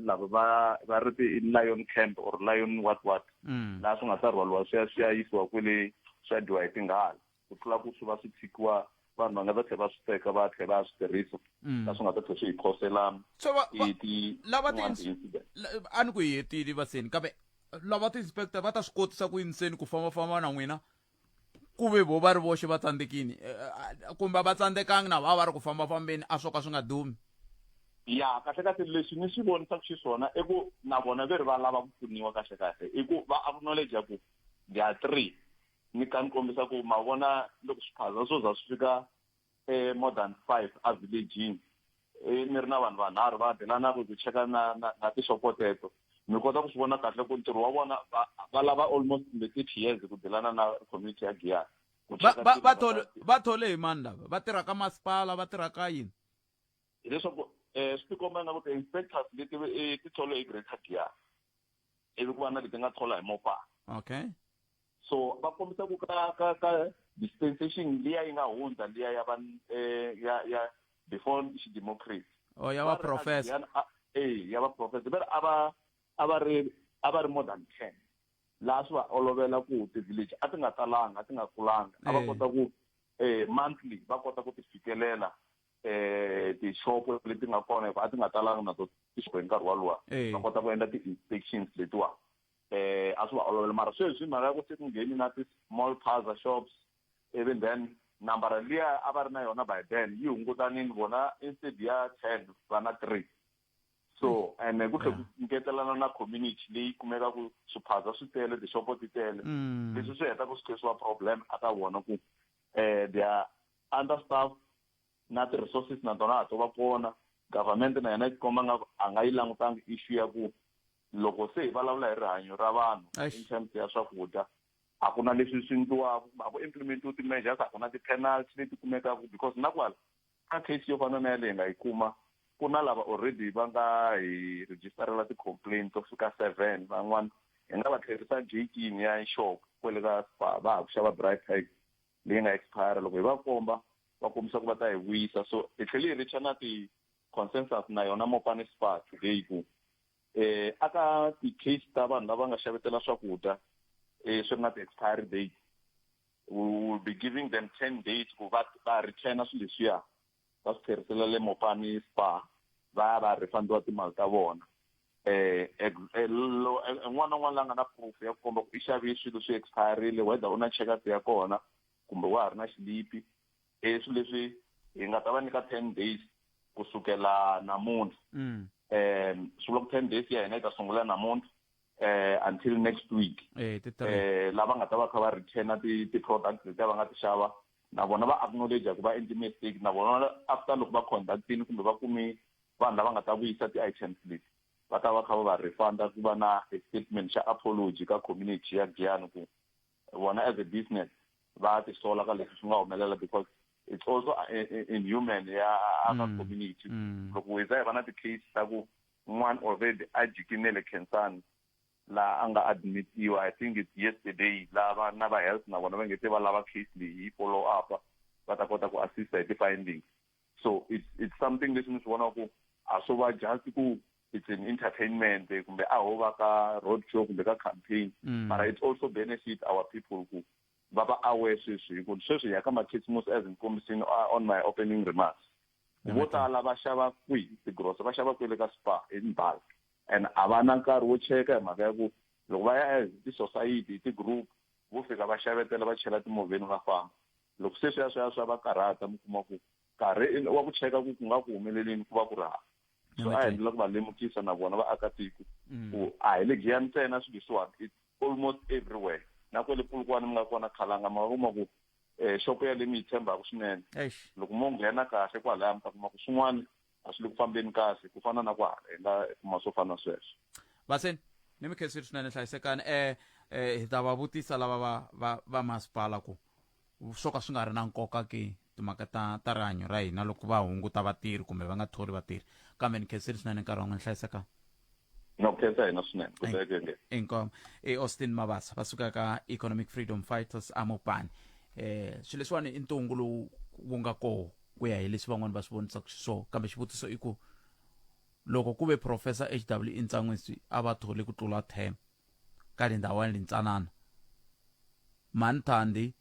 lava va ri ti-lion camp or lion what laha swi nga ta rhwaliwa swi ya yisiwa kwele swi dyiwa hi tinghala ku tlula ku swi va swi tshikiwa vanhu va nga ta tlhela va swi teka va tlhela va swi tirhisa la swi nga ta tlhela swi hi khosela a ni ku hi hetile vaseni kambe lava ti-inspector va ta swi kotisa ku yiniseni ku fambafamba na n'wina ku ve vo va ri voxe va tsandzekini kumbe va tsandzekangi na va ri ku fambafambeni a swo ka swi nga dumi ya kahle leswi ni swi vonisaka xiswona i ku na vona ve ri va lava ku pfuniwa kahle i ku va acknowledge ku they are 3 ni ka ni kombisa ku ma vona loko swiphaza swo za swi fika more than 5 a villagini ni ri na vanhu vanharhu va delanaka ku cheka na tishopo teto mi kota ku swi vona kahle ku ntirho wa vona va lava almost 30 years ku delana na community ya Giyani va thole hi mani lava va tirha ka masipala va tirha ka yini hileswaku swi tikomba na ku ti-inspectors leti ti thole hi Greater Giyani ivi ku va na leti nga thola hi Mopana okay so va kombisa ku ka dispensation liya yi nga hundza liya ya before democracy ya va professor ya va professor but a va ri more than 10 laha swi va olovela ku ti-village a ti nga talanga a ti nga kulanga a va kota ku monthly va kota ku ti fikelela tishopo leti nga kona a ti nga talanga na to hi nkarhi walowa va kota ku endla ti-inspections letiwa a swi va olovela mara sweswi mhaka ya ku se ku ngheni na ti-small plaza shops even then nambara liya a va ri na yona by then yi hungutanini vona instead ya 10 va na 3 so and ku tlhe ku ngetelana na community leyi kumeka ku swiphaza swi tele tishopo ti tele leswi swi heta ku swi tlhe swi va problem aka vona ku they are understaffed na ti-resources na tona a to va kona government na yena yi tikomba nga a nga yi langutanga issue ya ku loko se hi vulavula hi rihanyo ra vanhu in terms ya swakudya a ku na leswi swi endliwaka a ku implementiwa ti-measures a ku na ti-penalty leti kumekaka because na kwala ka case yo fana na yaleyi nga yi kuma ku na lava already va nga hi registerela ti-complaint to fika 7 van'wana hi nga va tlherisa jekini ya shop kwele ka va ha ku xava bright tag leyi nga expire loko hi va komba va kombisa ku va ta hi wisa so hi tlhele hi richa na ti-consensus na yona Mopane Spa today ku aka ti-case ta vanhu lava nga xavetela swakudya swi nga ti-expiry date we will be giving them 10 days ku va returna swilo leswiya va swi tlherisela le Mopane Spa va refundiwa timali ta vona n'wana n'wana la nga na proof ya ku komba ku i xave swilo swi expirile whether u na checkup ya kona kumbe wa ha ri na xilipi swilo leswi hi nga ta va nyika 10 days kusukela namuntlha swi vula ku 10 days ya hina yi ta sungula namuntlha until next week lava nga ta va kha va returna ti-products letiya va nga ti xava na vona va acknowledge ku va endli mistake na vona after loko va conductini kumbe va kumi vanhu lava nga ta vuyisa ti-items leti va ta va kha va va refunda ku va na statement xa apology ka community ya Giyani ku vona as a business va ti sola ka leswi swi nga humelela because it's also inhuman ya aka community loko hi za hi va na ti-case ta ku n'wana already a jikinele Khensani laha a nga admitiwa I think it's yesterday lava na va health na vona va ngete va lava case leyi yi follow up va ta kota ku assist hi ti-findings so it's something leswi ni swi vona ku a swo va just ku it's an entertainment kumbe a ho va ka road show kumbe ka campaign but it also benefit our people ku va va aware sweswi ku sweswi ya ka ma-christmas as nkombisini on my opening remarks vo tala va xava kwihi tigrocery va xava kwele ka Spa in bulk and a va na nkarhi wo cheka hi mhaka ya ku loko va ya ti-society ti-group vo fika va xavetela va chela timovheni va famba loko se swiya swa va karhata mi kuma ku nkarhi wa ku cheka ku nga ku humeleleni ku va ku ri hava so a endlela ku va lemukisa na vona vaakatiko ku a hi le Giyani ntsena swilo leswiwani it's almost everywhere na kwele Polokwane mi nga kona Khalanga ma kuma ku xopo ya le mi yi tshembaka swinene loko mo nghena kahle kwalaya mi ta kuma ku swin'wana a swi le ku fambeni kahle ku fana na ku hala hi nga kuma swo fana sweswo vaseni ni mi khensile swinene hlayisekani hi ta va vutisa lava va masipala ku swo ka swi nga ri na nkoka ke timhaka ta rihanyo ra hina loko va hunguta vatirhi kumbe va nga tholi vatirhi kambe ni khenseli swinene nkarhi wa n'wina hlayiseka no khensa hina swinene ku teke inkom Austin Mabasa va suka ka Economic Freedom Fighters Amopani swilo leswiwani i ntungu lowu wu nga koho ku ya hi leswi van'wana va swi vonisaka so kambe xivutiso i ku loko ku ve Professor HW Intsanwisi a va thole ku tlula 10 ka ndhawu ya ntsanana mani Thandi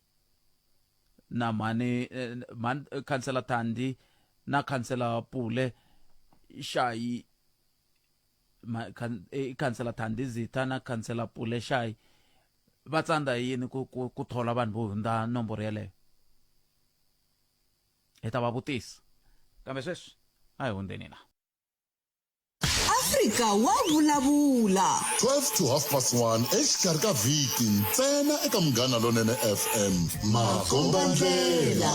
na mani Councillor Thandi na Councillor Pule Shayi Councillor Thandi Zita na Councillor Pule Shayi va tsanda yini ku thola vanhu vo hundza nomboro yeleyo hi ta va vutisa kambe sweswi a hi hundzeni na Afrika Wa Vulavula 12 to 1:30 exikarhi ka vhiki ntsena eka Munghana Lonene FM makombandlela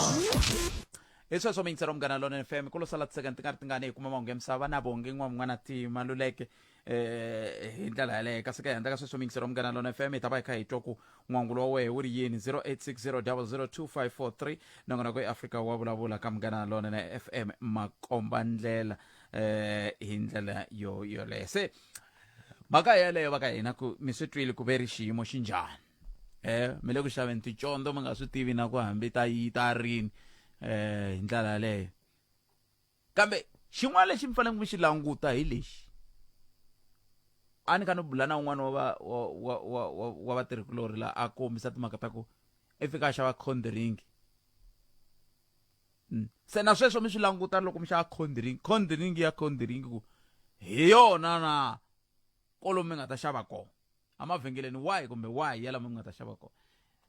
sweswo mingisero Munghana Lonene FM ku lo sala tiseka tingani hi kuma mahungu ya misava na vonge n'wana ti maluleke hi ndlela yaleyo kasi ka henda ka sweswo mingisero Munghana Lonene FM hi ta va hi kha hi twa ku n'wangulo wa wehe wu ri yini 0860002543 nongona ku Afrika Wa Vulavula ka Munghana Lonene FM makombandlela hi ndlela yoleyo se mhaka yaleyo va ka hina ku mi swi twile ku ve ri xiyimo xi njhani mi le ku xaveni ticondo mi nga swi tivi na ku hambi ta yi ta rini hi ndlela yaleyo kambe xin'wana lexi mi fanele mi xi languta hi lexi a ni ka no bula na un'wana wa vatirhikulori la a kombisa timhaka ta ku i fika a xava condring se na sweswo mi swi languta loko mi xava condring ya condring ku hi yona na kolomu mi nga ta xava kona amavhengeleni wahi kumbe wahi yala mi nga ta xava kona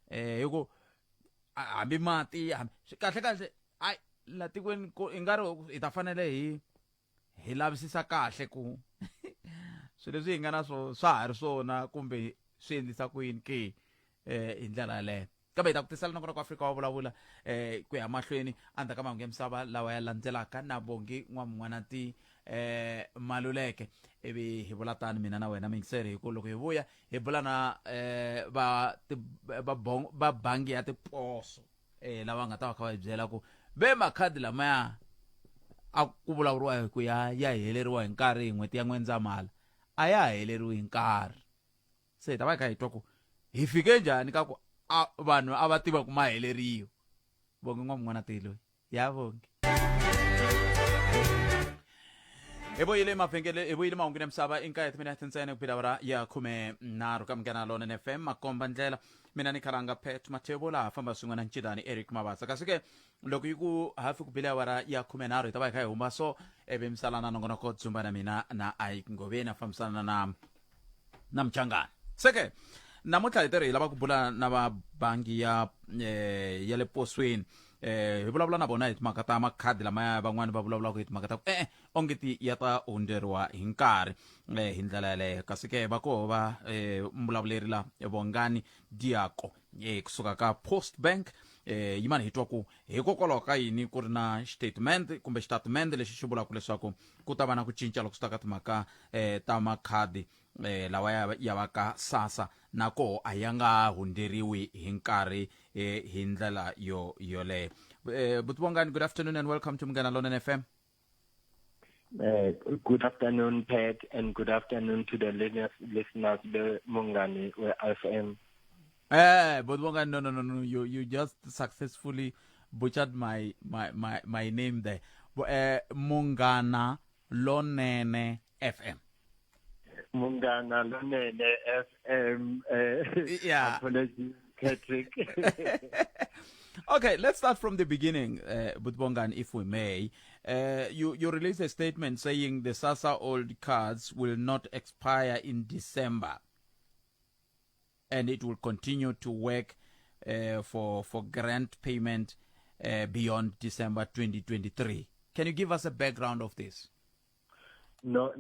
hi ku hambi mati kahle ai la tikweni i nga ri hi ta fanele hi lavisisa kahle ku swilo leswi hi nga na swa ha ri swona kumbe swi endlisa ku yini ke hi ndlela yaleyo kambe hi ta ku tisela nakona ku Afrika Wa Vulavula ku ya mahlweni endzhaku ka mahungu ya misava lawa ya landzelaka na vongi n'wana ti maluleke ivi hi vula tani mina na wena mingiseri hi ku loko hi vuya hi vula na va bangi ya tiposo lava nga ta va kha va hi byela ku ve makhadi lamaya a ku vulavuriwa hi ku ya heleriwa hi nkarhi hi n'hweti ya N'wendzamhala a ya heleriwi hi nkarhi se hi ta va hi kha hi twa ku hi fike njhani ka ku vanhu a va tiva ku ma heleriwa vonge n'wana tilo ya vonge Eboyile mavhengele eboyile mahungu ya misava inka ya timinete ntsena ku phila ya 13 ka Munghana Lonene FM makomba ndlela mina ni khalanga Pet Matebo la famba swin'wana ncitani Eric Mabasa kasi ke loko yi ku hafi ku phila ya 13 ta va kha hi huma so ebe misalana nongona ko dzumba na mina na ai ngovena famsana na mchangana seke namuntlha hi tirhi hi lava ku bula na va bangi ya le posweni hi vulavula na vona hi timhaka ta makhadi lamaya van'wani va vulavulaka hi timhaka ta ku ongeti ya ta hunderiwa hi nkarhi hi ndlela yaleyo kasi ke va koho va mbulavuleri la Vongani Diako kusuka ka PostBank yimani hi twa ku hikokwalaho ka yini ku ri na statement kumbe statement lexi xi vulaka leswaku ku ta va na ku cinca loko swi ta ka timhaka ta makhadi lawa ya va ka SASSA nako a ya nga hunderiwi hi nkarhi hi ndlela yoleyo Butwongani, good afternoon and welcome to Munghana Lonene FM. Good afternoon, Pat, and good afternoon to the listeners, the Mungani FM. Butwongani, no. You just successfully butchered my name there. Munghana Lonene FM. Munghana Lonene FM. Yeah. Apologies, Patrick. Okay, let's start from the beginning, Butwongani, if we may. You released a statement saying the SASSA old cards will not expire in December, and it will continue to work for grant payment beyond December 2023. Can you give us a background of this? No,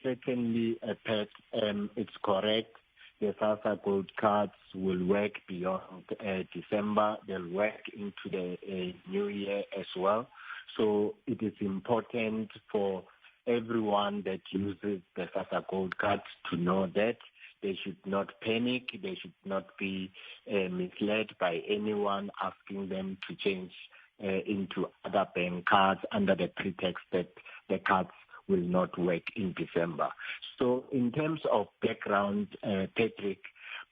certainly, Pat, it's correct. The SASSA gold cards will work beyond December. They'll work into the new year as well. So it is important for everyone that uses the SASSA gold cards to know that they should not panic. They should not be misled by anyone asking them to change into other bank cards under the pretext that the cards will not work in December. So in terms of background, Patrick,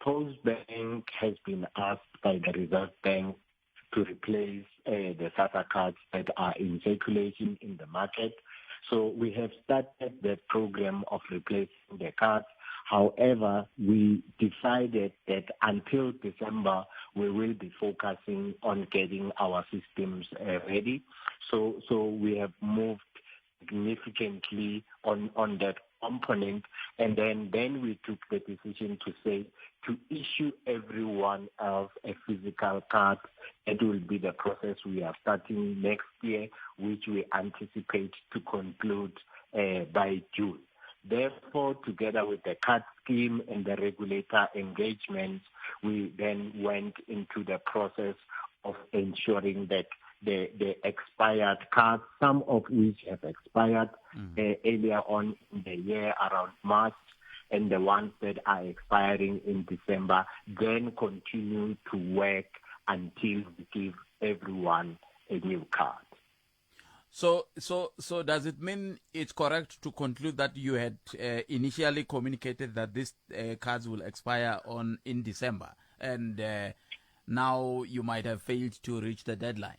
PostBank has been asked by the Reserve Bank to replace the SASSA cards that are in circulation in the market. So we have started the program of replacing the cards. However, we decided that until December, we will be focusing on getting our systems ready. So we have moved significantly on that component, and then we took the decision to say to issue everyone else a physical card. It will be the process we are starting next year, which we anticipate to conclude by June. Therefore, together with the card scheme and the regulator engagement, we then went into the process of ensuring that the expired cards, some of which have expired earlier on in the year around March, and the ones that are expiring in December, then continue to work until we give everyone a new card. So does it mean it's correct to conclude that you had initially communicated that these cards will expire in December, and now you might have failed to reach the deadline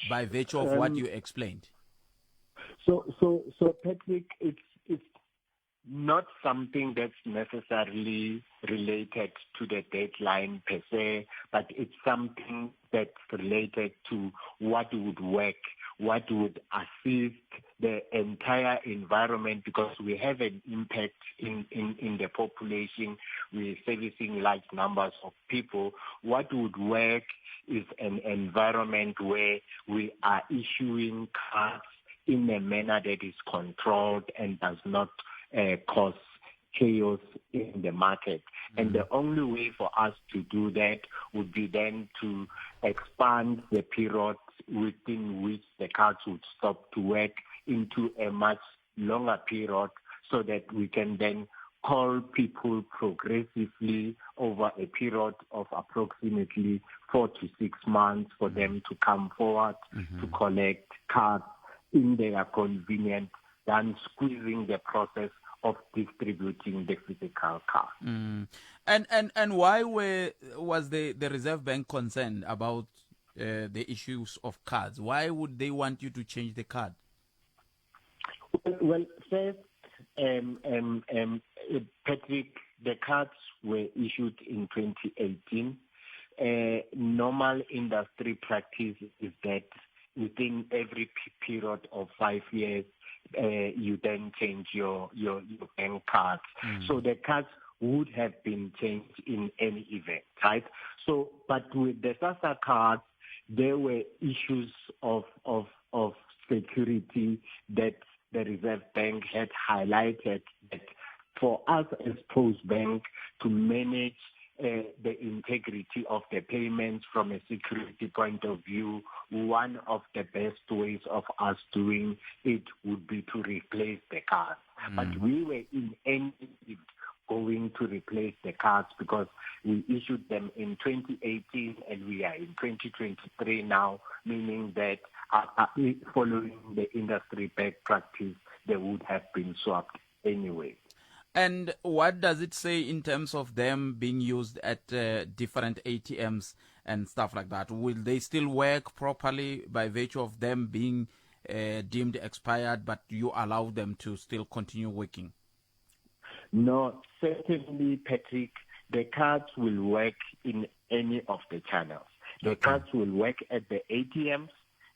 by virtue of what you explained? So Patrick, it's not something that's necessarily related to the deadline per se, but it's something that's related to what would work, what would assist the entire environment, because we have an impact in the population. We're servicing large numbers of people. What would work is an environment where we are issuing cards in a manner that is controlled and does not cause chaos in the market. And the only way for us to do that would be then to expand the period within which the cards would stop to work into a much longer period, so that we can then call people progressively over a period of approximately 4 to 6 months for them to come forward to collect cards in their convenience, than squeezing the process of distributing the physical card. And why was the Reserve Bank concerned about the issues of cards? Why would they want you to change the card? Well, first, Patrick, the cards were issued in 2018. Normal industry practice is that within every period of 5 years, you then change your bank cards. So the cards would have been changed in any event, right? So, but with the SASSA cards, there were issues of security that the Reserve Bank had highlighted, that for us as PostBank to manage the integrity of the payments from a security point of view, one of the best ways of us doing it would be to replace the cards. But we were in any going to replace the cards because we issued them in 2018 and we are in 2023 now, meaning that following the industry best practice, they would have been swapped anyway. And what does it say in terms of them being used at different ATMs and stuff like that? Will they still work properly by virtue of them being deemed expired, but you allow them to still continue working? No, certainly, Patrick, the cards will work in any of the channels. The cards will work at the ATMs.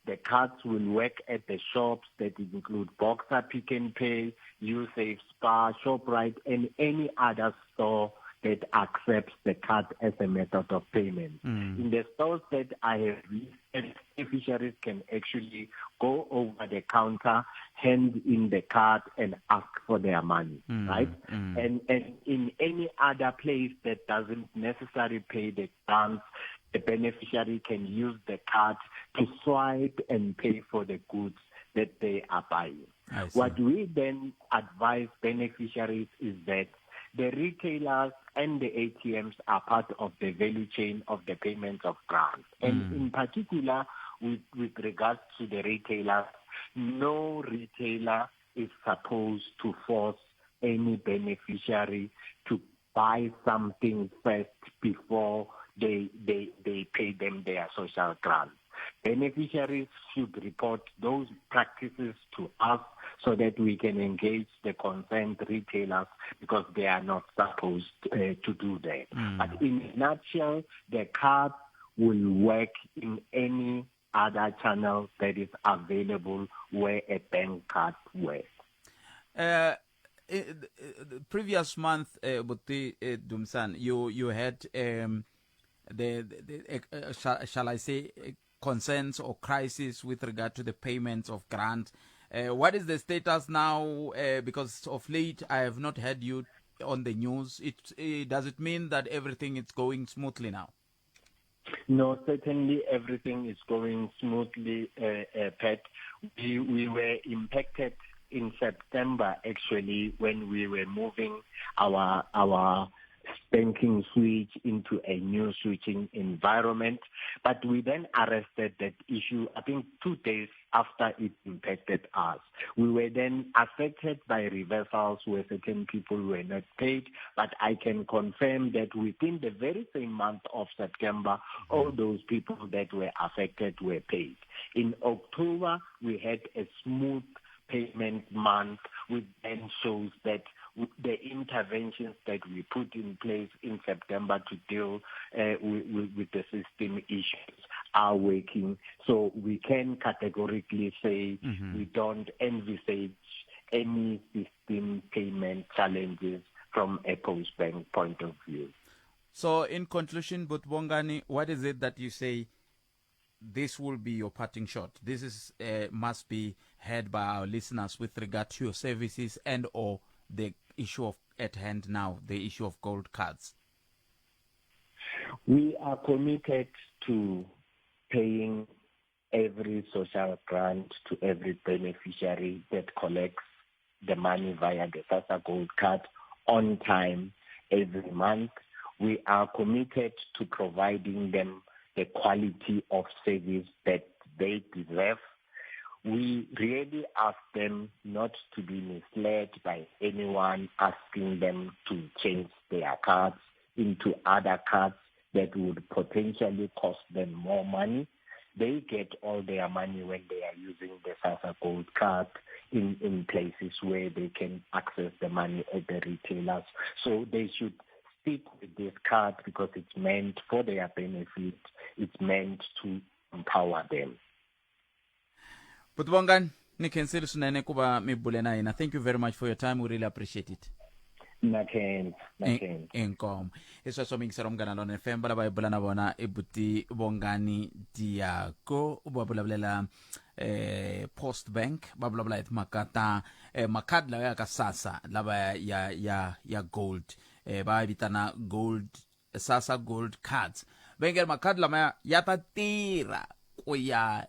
The cards will work at the shops that include Boxer, Pick and Pay, Usafe, Spar, ShopRite, and any other store that accepts the card as a method of payment. In the stores that I have listed, beneficiaries can actually go over the counter, hand in the card, and ask for their money, right? And in any other place that doesn't necessarily pay the grants, the beneficiary can use the card to swipe and pay for the goods that they are buying. What we then advise beneficiaries is that the retailers and the ATMs are part of the value chain of the payments of grants. And in particular, with regards to the retailers, no retailer is supposed to force any beneficiary to buy something first before they pay them their social grant. Beneficiaries should report those practices to us so that we can engage the concerned retailers, because they are not supposed to do that. But in a nutshell, the card will work in any other channel that is available where a bank card works. The previous month, Buti Dumsan, you had shall I say, concerns or crisis with regard to the payments of grant. What is the status now? Because of late, I have not heard you on the news. Does it mean that everything is going smoothly now? No, certainly everything is going smoothly, Pat. We were impacted in September, actually, when we were moving our banking switch into a new switching environment. But we then arrested that issue, I think 2 days after it impacted us. We were then affected by reversals where certain people were not paid, but I can confirm that within the very same month of September, all those people that were affected were paid. In October, we had a smooth payment month, which then shows that the interventions that we put in place in September to deal with the system issues are working. So we can categorically say we don't envisage any system payment challenges from a PostBank point of view. So in conclusion, Bongani, what is it that you say this will be your parting shot? This is must be heard by our listeners with regard to your services and or the issue of at hand now, the issue of gold cards. We are committed to paying every social grant to every beneficiary that collects the money via the SASSA Gold Card on time every month. We are committed to providing them the quality of service that they deserve. We really ask them not to be misled by anyone asking them to change their cards into other cards that would potentially cost them more money. They get all their money when they are using the SASSA Gold Card in places where they can access the money at the retailers. So they should stick with this card because it's meant for their benefit. It's meant to empower them. But Wangan, nikenseli sunene kuba mibule na ina. Thank you very much for your time. We really appreciate it. Naken. Enkom. Eso soming serom gana lon FM bala ba bula na bona ebuti Bongani Diako ubabula PostBank babula et makata makad la ya kasasa laba ya gold ba bitana gold SASSA Gold Cards. Benger makad la ya tatira kuya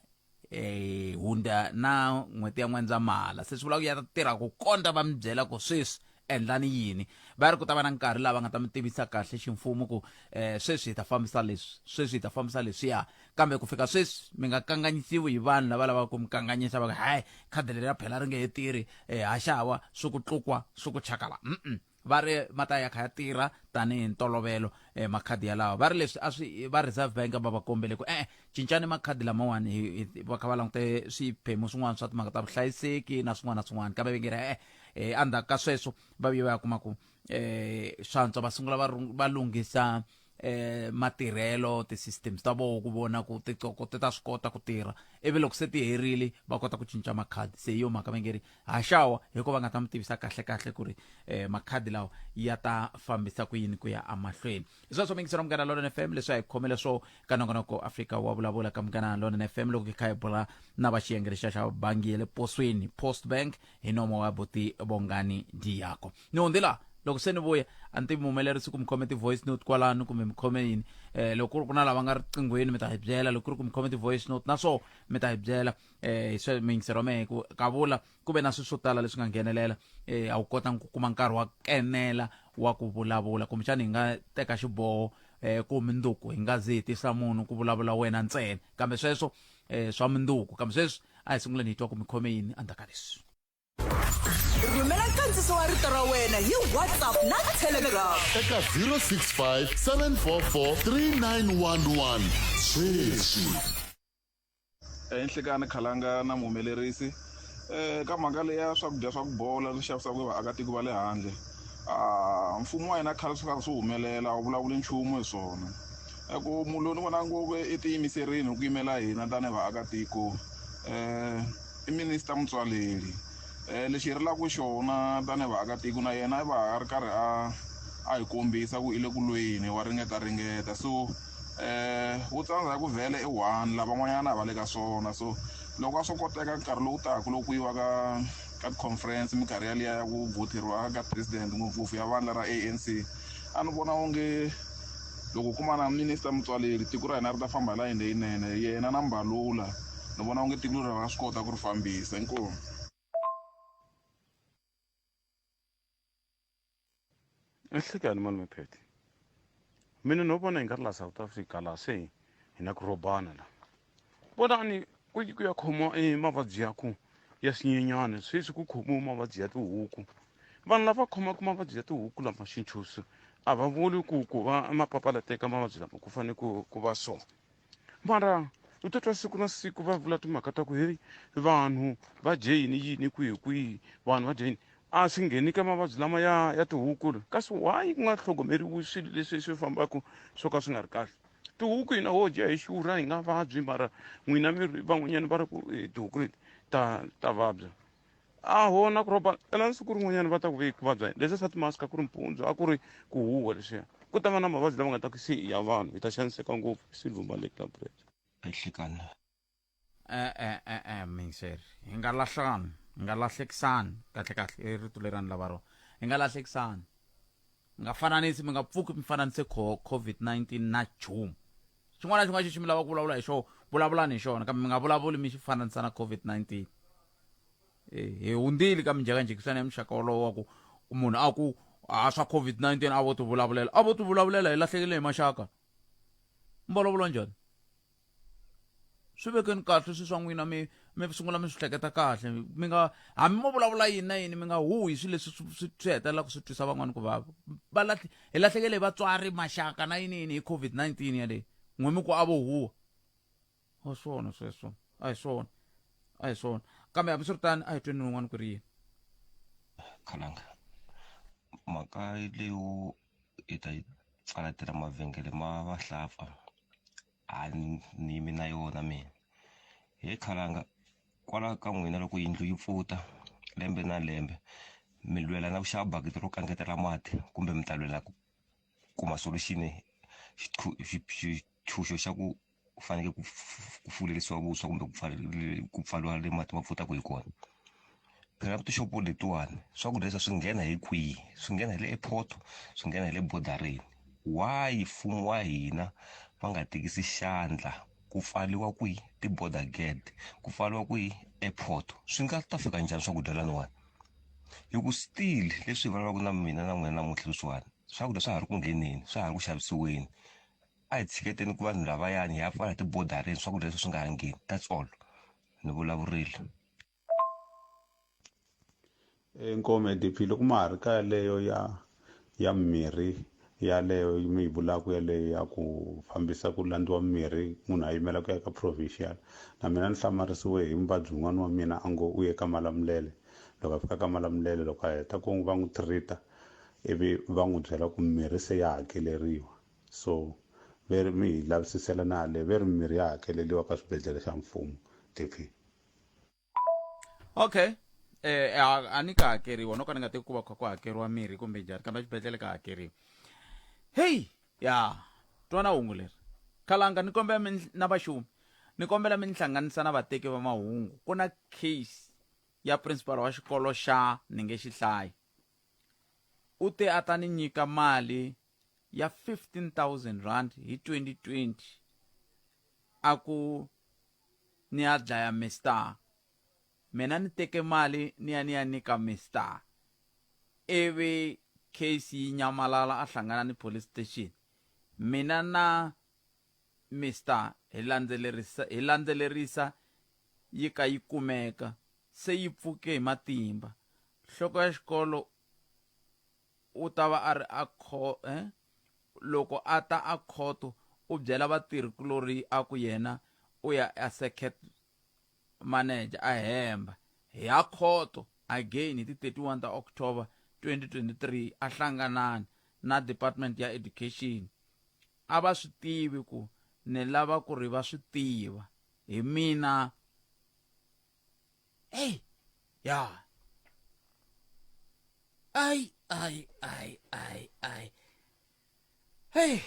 hunda na ngwete ya mwenza mala sesivula ku ya tirha ku konta va mbyela ku sweswi endlani yini va ri ku ta va na nkarhi lava nga ta mi tivisa kahle ximfumo ku sweswi hi ta fambisa leswi sweswi hi ta fambisa leswiya kambe ku fika sweswi mi nga kanganyisiwi hi vanhu lava lavaka ku mi kanganyisa va ku hayi khadi leri ya phela ri nge he tirhi ha xava swi ku tlukwa swi ku chakala va ri mata ya kha ya tirha tanihi ntolovelo makhadi yalawa va ri leswi a swi va Reserve Bank va va kombele ku cincani makhadi lamawani va kha va langute swiphemu swin'wana swa timhaka ta vuhlayiseki na swin'wana na swin'wana kambe va nge endzhaku ka sweswo va vuye va ya kuma ku swantswa va sungula va lunghisa matirhelo ti-systems ta vona ku vona ku ti ta swi kota ku tirha ivi loko se ti herile va kota ku cinca makhadi se hi yo mhaka va nge ri ha xawa hikuva va nga ta mi tivisa kahle ku ri makhadi lawa ya ta fambisa ku yini ku ya amahlweni hi sweswo mingisero Munghana Lonene FM leswi hi khomele swo ka nongonoko Afrika Wa Vulavula ka Munghana Lonene FM loko hi kha hi bula na va xiyenge lexa xa bangi ya le posweni PostBank hi nomo wa Buti Bongani Diako ni hundzila loko se ni vuya a ni ti mumelerisi ku mi khome ti-voice note kwalano kumbe mi khome yini loko ku na lava nga riqinghweni mi ta hi byela loko ku mi khome ti-voice note na swo mi ta hi byela hi swe mingisero mehe ku ka vula ku ve na swi swo tala leswi nga nghenelela a wu kotanga ku kuma nkarhi wa kenela wa ku vulavula kumbexana hi nga teka xiboho ku mindzuku hi nga zetisa munhu ku vulavula wena ntsena kambe sweswo swa mindzuku kambe sweswi a hi sunguleni hi twa ku mi khome yini endzhaku ka leswi rhumela nkandziso wa rito ra wena hi WhatsApp na Telegram eka 065 744 3911 sweswi enhlekani khalanga na muhumelerisi ka mhaka leyi ya swakudya swa ku bola leswi xavisaka vaakatiko va le handle mfumo wa hina khale swi karhi swi humelela wu vulavuli nchumu hi swona ku munhu loyi ni vonaka ngopfu i tiyimiserini hi ku yimela hina tanihi vaakatiko i minister Motsoaledi lexi hi rilaka xona tanihi vaakatiko na yena i va ri karhi a hi kombisa ku i le ku lweni wa ringeta so wu tsandzeka ku vhele i one lavan'wanyana va le ka swona so loko a swo koteka nkarhi lowu taka loko ku yiwa ka conference minkarhi yaliya ya ku voteriwa ka president ngopfungopfu ya vandla ra ANC a ni vona onge loko kuma na minister Motsoaledi tiko ra hina ri ta famba hi layini leyinene yena na Mbalula ni vona onge tiko leri va swi kota ku ri fambisa inkomu ehlekani mani mephethe mina no vona hi nga ri la South Africa la se hi na ku robana la vonani ku ya khoma mavabyi ya ku ya swinyenyana sweswi ku khomiwa mavabyi ya tihuku vanhu lava khomaka mavabyi ya tihuku lama xinchusu a va vuli ku va mapapalateka mavabyi lama ku fanele ku va so mara u ta twa siku na siku va vula timhaka ta ku heyi vanhu va dye yini kwihi vanhu va dye yini a swi ngheni ka mavabyi lama ya tihuku kasi why ku nga tlhogomeriwi swilo leswi swi fambaka swo ka swi nga ri kahle tihuku hina ho dya hi xurha hi nga vabyi mara n'wina van'wanyana va ri ku tihuku leti ta vabya a ho na ku roba elani siku rin'wanyana va ta ku ve ku vabya leswi swa timaska ku ri mpundzu a ku ri ku huwa leswiya ku ta va na mavabyi lama nga ta ku se i ya vanhu hi ta xaniseka ngopfu silver malik na bread ehlekani minseri hi nga lahlani hi nga lahlekisani kahle rito leri a ni lava rona hi nga lahlekisani nga fananisi mi nga pfuki mi fananise COVID-19 na June xin'wana na xin'wana xi mi lava ku vulavula hi xona vulavulani hi xona kambe mi nga vulavuli mi xi fananisa na COVID-19 hi hundzile ka minjhekanjhekiswana ya muxaka wolowo wa ku munhu a ku swa COVID-19 a vo ti vulavulela hi lahlekele hi maxaka mvulavula njhani swi vekeni kahle swi swa n'wina mi sungula mi swi hleketa kahle mi nga hambi mo vulavula yini na yini mi nga huhi swilo leswi swi hetelelaka swi twisa van'wana ku vava hi lahlekele hi vatswari maxaka na yini hi COVID-19 yaleyi n'we mi ku a vo huwa a swona sweswo a hi swona kambe hambi swi ri tani a hi tweni wun'wana ku ri yini khalanga mhaka leyo hi ta pfala tirha mavhengele ma vahlampfa a ni yimi na yona mina he khalanga kwala ka n'wina loko yindlu yi pfuta lembe na lembe mi lwela na ku xava bakiti ro kangetela mati kumbe mi ta lwela ku kuma solution xitshunxo xa ku fanele ku fulelisiwa vuswa kumbe ku pfaliwa le mati ma pfutaka hi kona phela tishopo letiwani swakudya leswi swi nghena hi kwihi swi nghena hi le airport swi nghena hi le bodareni why mfumo wa hina va nga tekisi xandla ku pfaliwa kwihi ti-border gate ku pfaliwa kwihi airport swi nga ta fika njhani swakudya laniwani hi ku still leswi hi vulavulaka na mina na n'wina namuntlha leswiwani swakudya swa ha ri ku ngheneni swa ha ri ku xavisiweni a hi tshiketeni ku vanhu lavayani hi ya pfala tibodareni swakudya leswi swi nga ha ngheni that's all ni vulavurile nkome DP loko ma ha ri ka leyo ya mirhi yaleyo mi yi vulaka yaleyo ya ku fambisa ku landziwa mirhi munhu a yimela ku ya ka provincial na mina ni hlamarisiwe hi muvabyi wun'wana wa mina a ngo u ye ka Malamulele loko a fika ka Malamulele loko a heta ku va n'wi treata ivi va n'wi byela ku mirhi se ya hakeleriwa so veri mi hi lavisisela na le veri mirhi ya hakeleliwa ka swibedhlele xa mfumo DP okay a ni ka hakeriwa no ka ni nga teki ku va ku hakeriwa mirhi kumbe njhani kambe xibedhlele ka hakeriwa hey ya twana hungu leri khalanga ni kombela na vaxumi ni kombela mi hlanganisa na vateki va mahungu ku na case ya principal wa xikolo xa ni nge xihlayi u te a ta ni nyika mali ya 15,000 rand hi 2020 a ku ni ya dlaya Mr. Mina ni teke mali ni ya nyika Mr. Ivi case yi nyamalala a hlangana ni police station mina na Mr. hi landzelerisa yi ka yi kumeka se yi pfuke hi matimba nhloko ya xikolo u ta va a ri loko a ta a khoto u byela vatirhikulori a ku yena u ya a circuit manager a hemba hi ya khoto again hi ti 31 ta October 2023 a hlanganana na department ya education a va swi tivi ku ni lava ku ri va swi tiva hi mina ya ai hey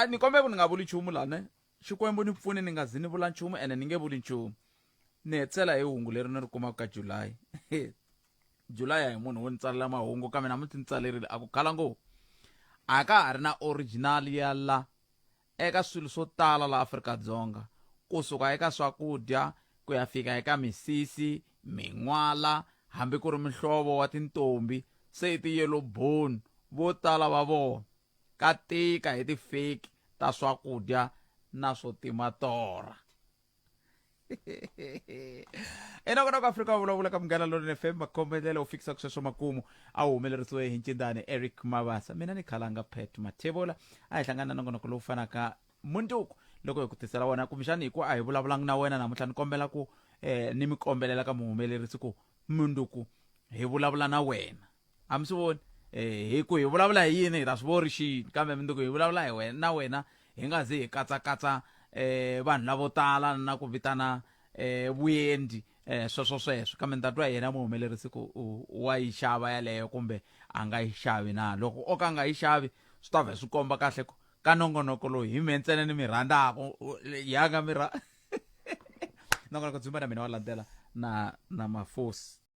ni kombeka ni nga vuli nchumu lana Xikwembu ni pfune ni nga zi ni vula nchumu ene ni nge vuli nchumu ni hetsela hi hungu leri ni ri kumaka ka July July hi munhu wo ni tsalela mahungu kambe namuntlha ni tsalerile a ku khala ngopfu a ka ha ri na original ya la eka swilo swo tala la Afrika-Dzonga kusuka eka swakudya ku ya fika eka misisi min'wala hambi ku ri mihlovo wa tintombi se ti yellow bone vo tala va vona ka tika hi ti fake ta swakudya na swo timatora ena kona ku Afrika Wa Vulavula ka Munghana Lonene FM makombetelo u fikisa ku sweswo makumu a humelerisiwe hi Ncindani Eric Mabasa mina ni khalanga Pet Mathebola a hi hlangana na nongonoko lowu fanaka munduku loko hi ku tisela wena kumbexani hi ku a hi vulavulanga na wena namuntlha ni kombela ku ni mi kombelela ka muhumelerisi ku munduku hi vulavula na wena a mi swi voni hi ku hi vulavula hi yini hi ta swi vori xini kambe munduku hi vulavula hi wena na wena hi nga zi hi katsakatsa vanhu lavo tala na ku vitana vuyendi sweswo kambe ntatwa yena muhumelerisi ku wa yi xava yaleyo kumbe a nga yi xavi na loko o ka nga yi xavi swi ta ve swi komba kahle ka nongonoko lowu hi me ntsena ni mi rhandzaka yanga mi nongonoko dzumba na mina wa landzela na mafosi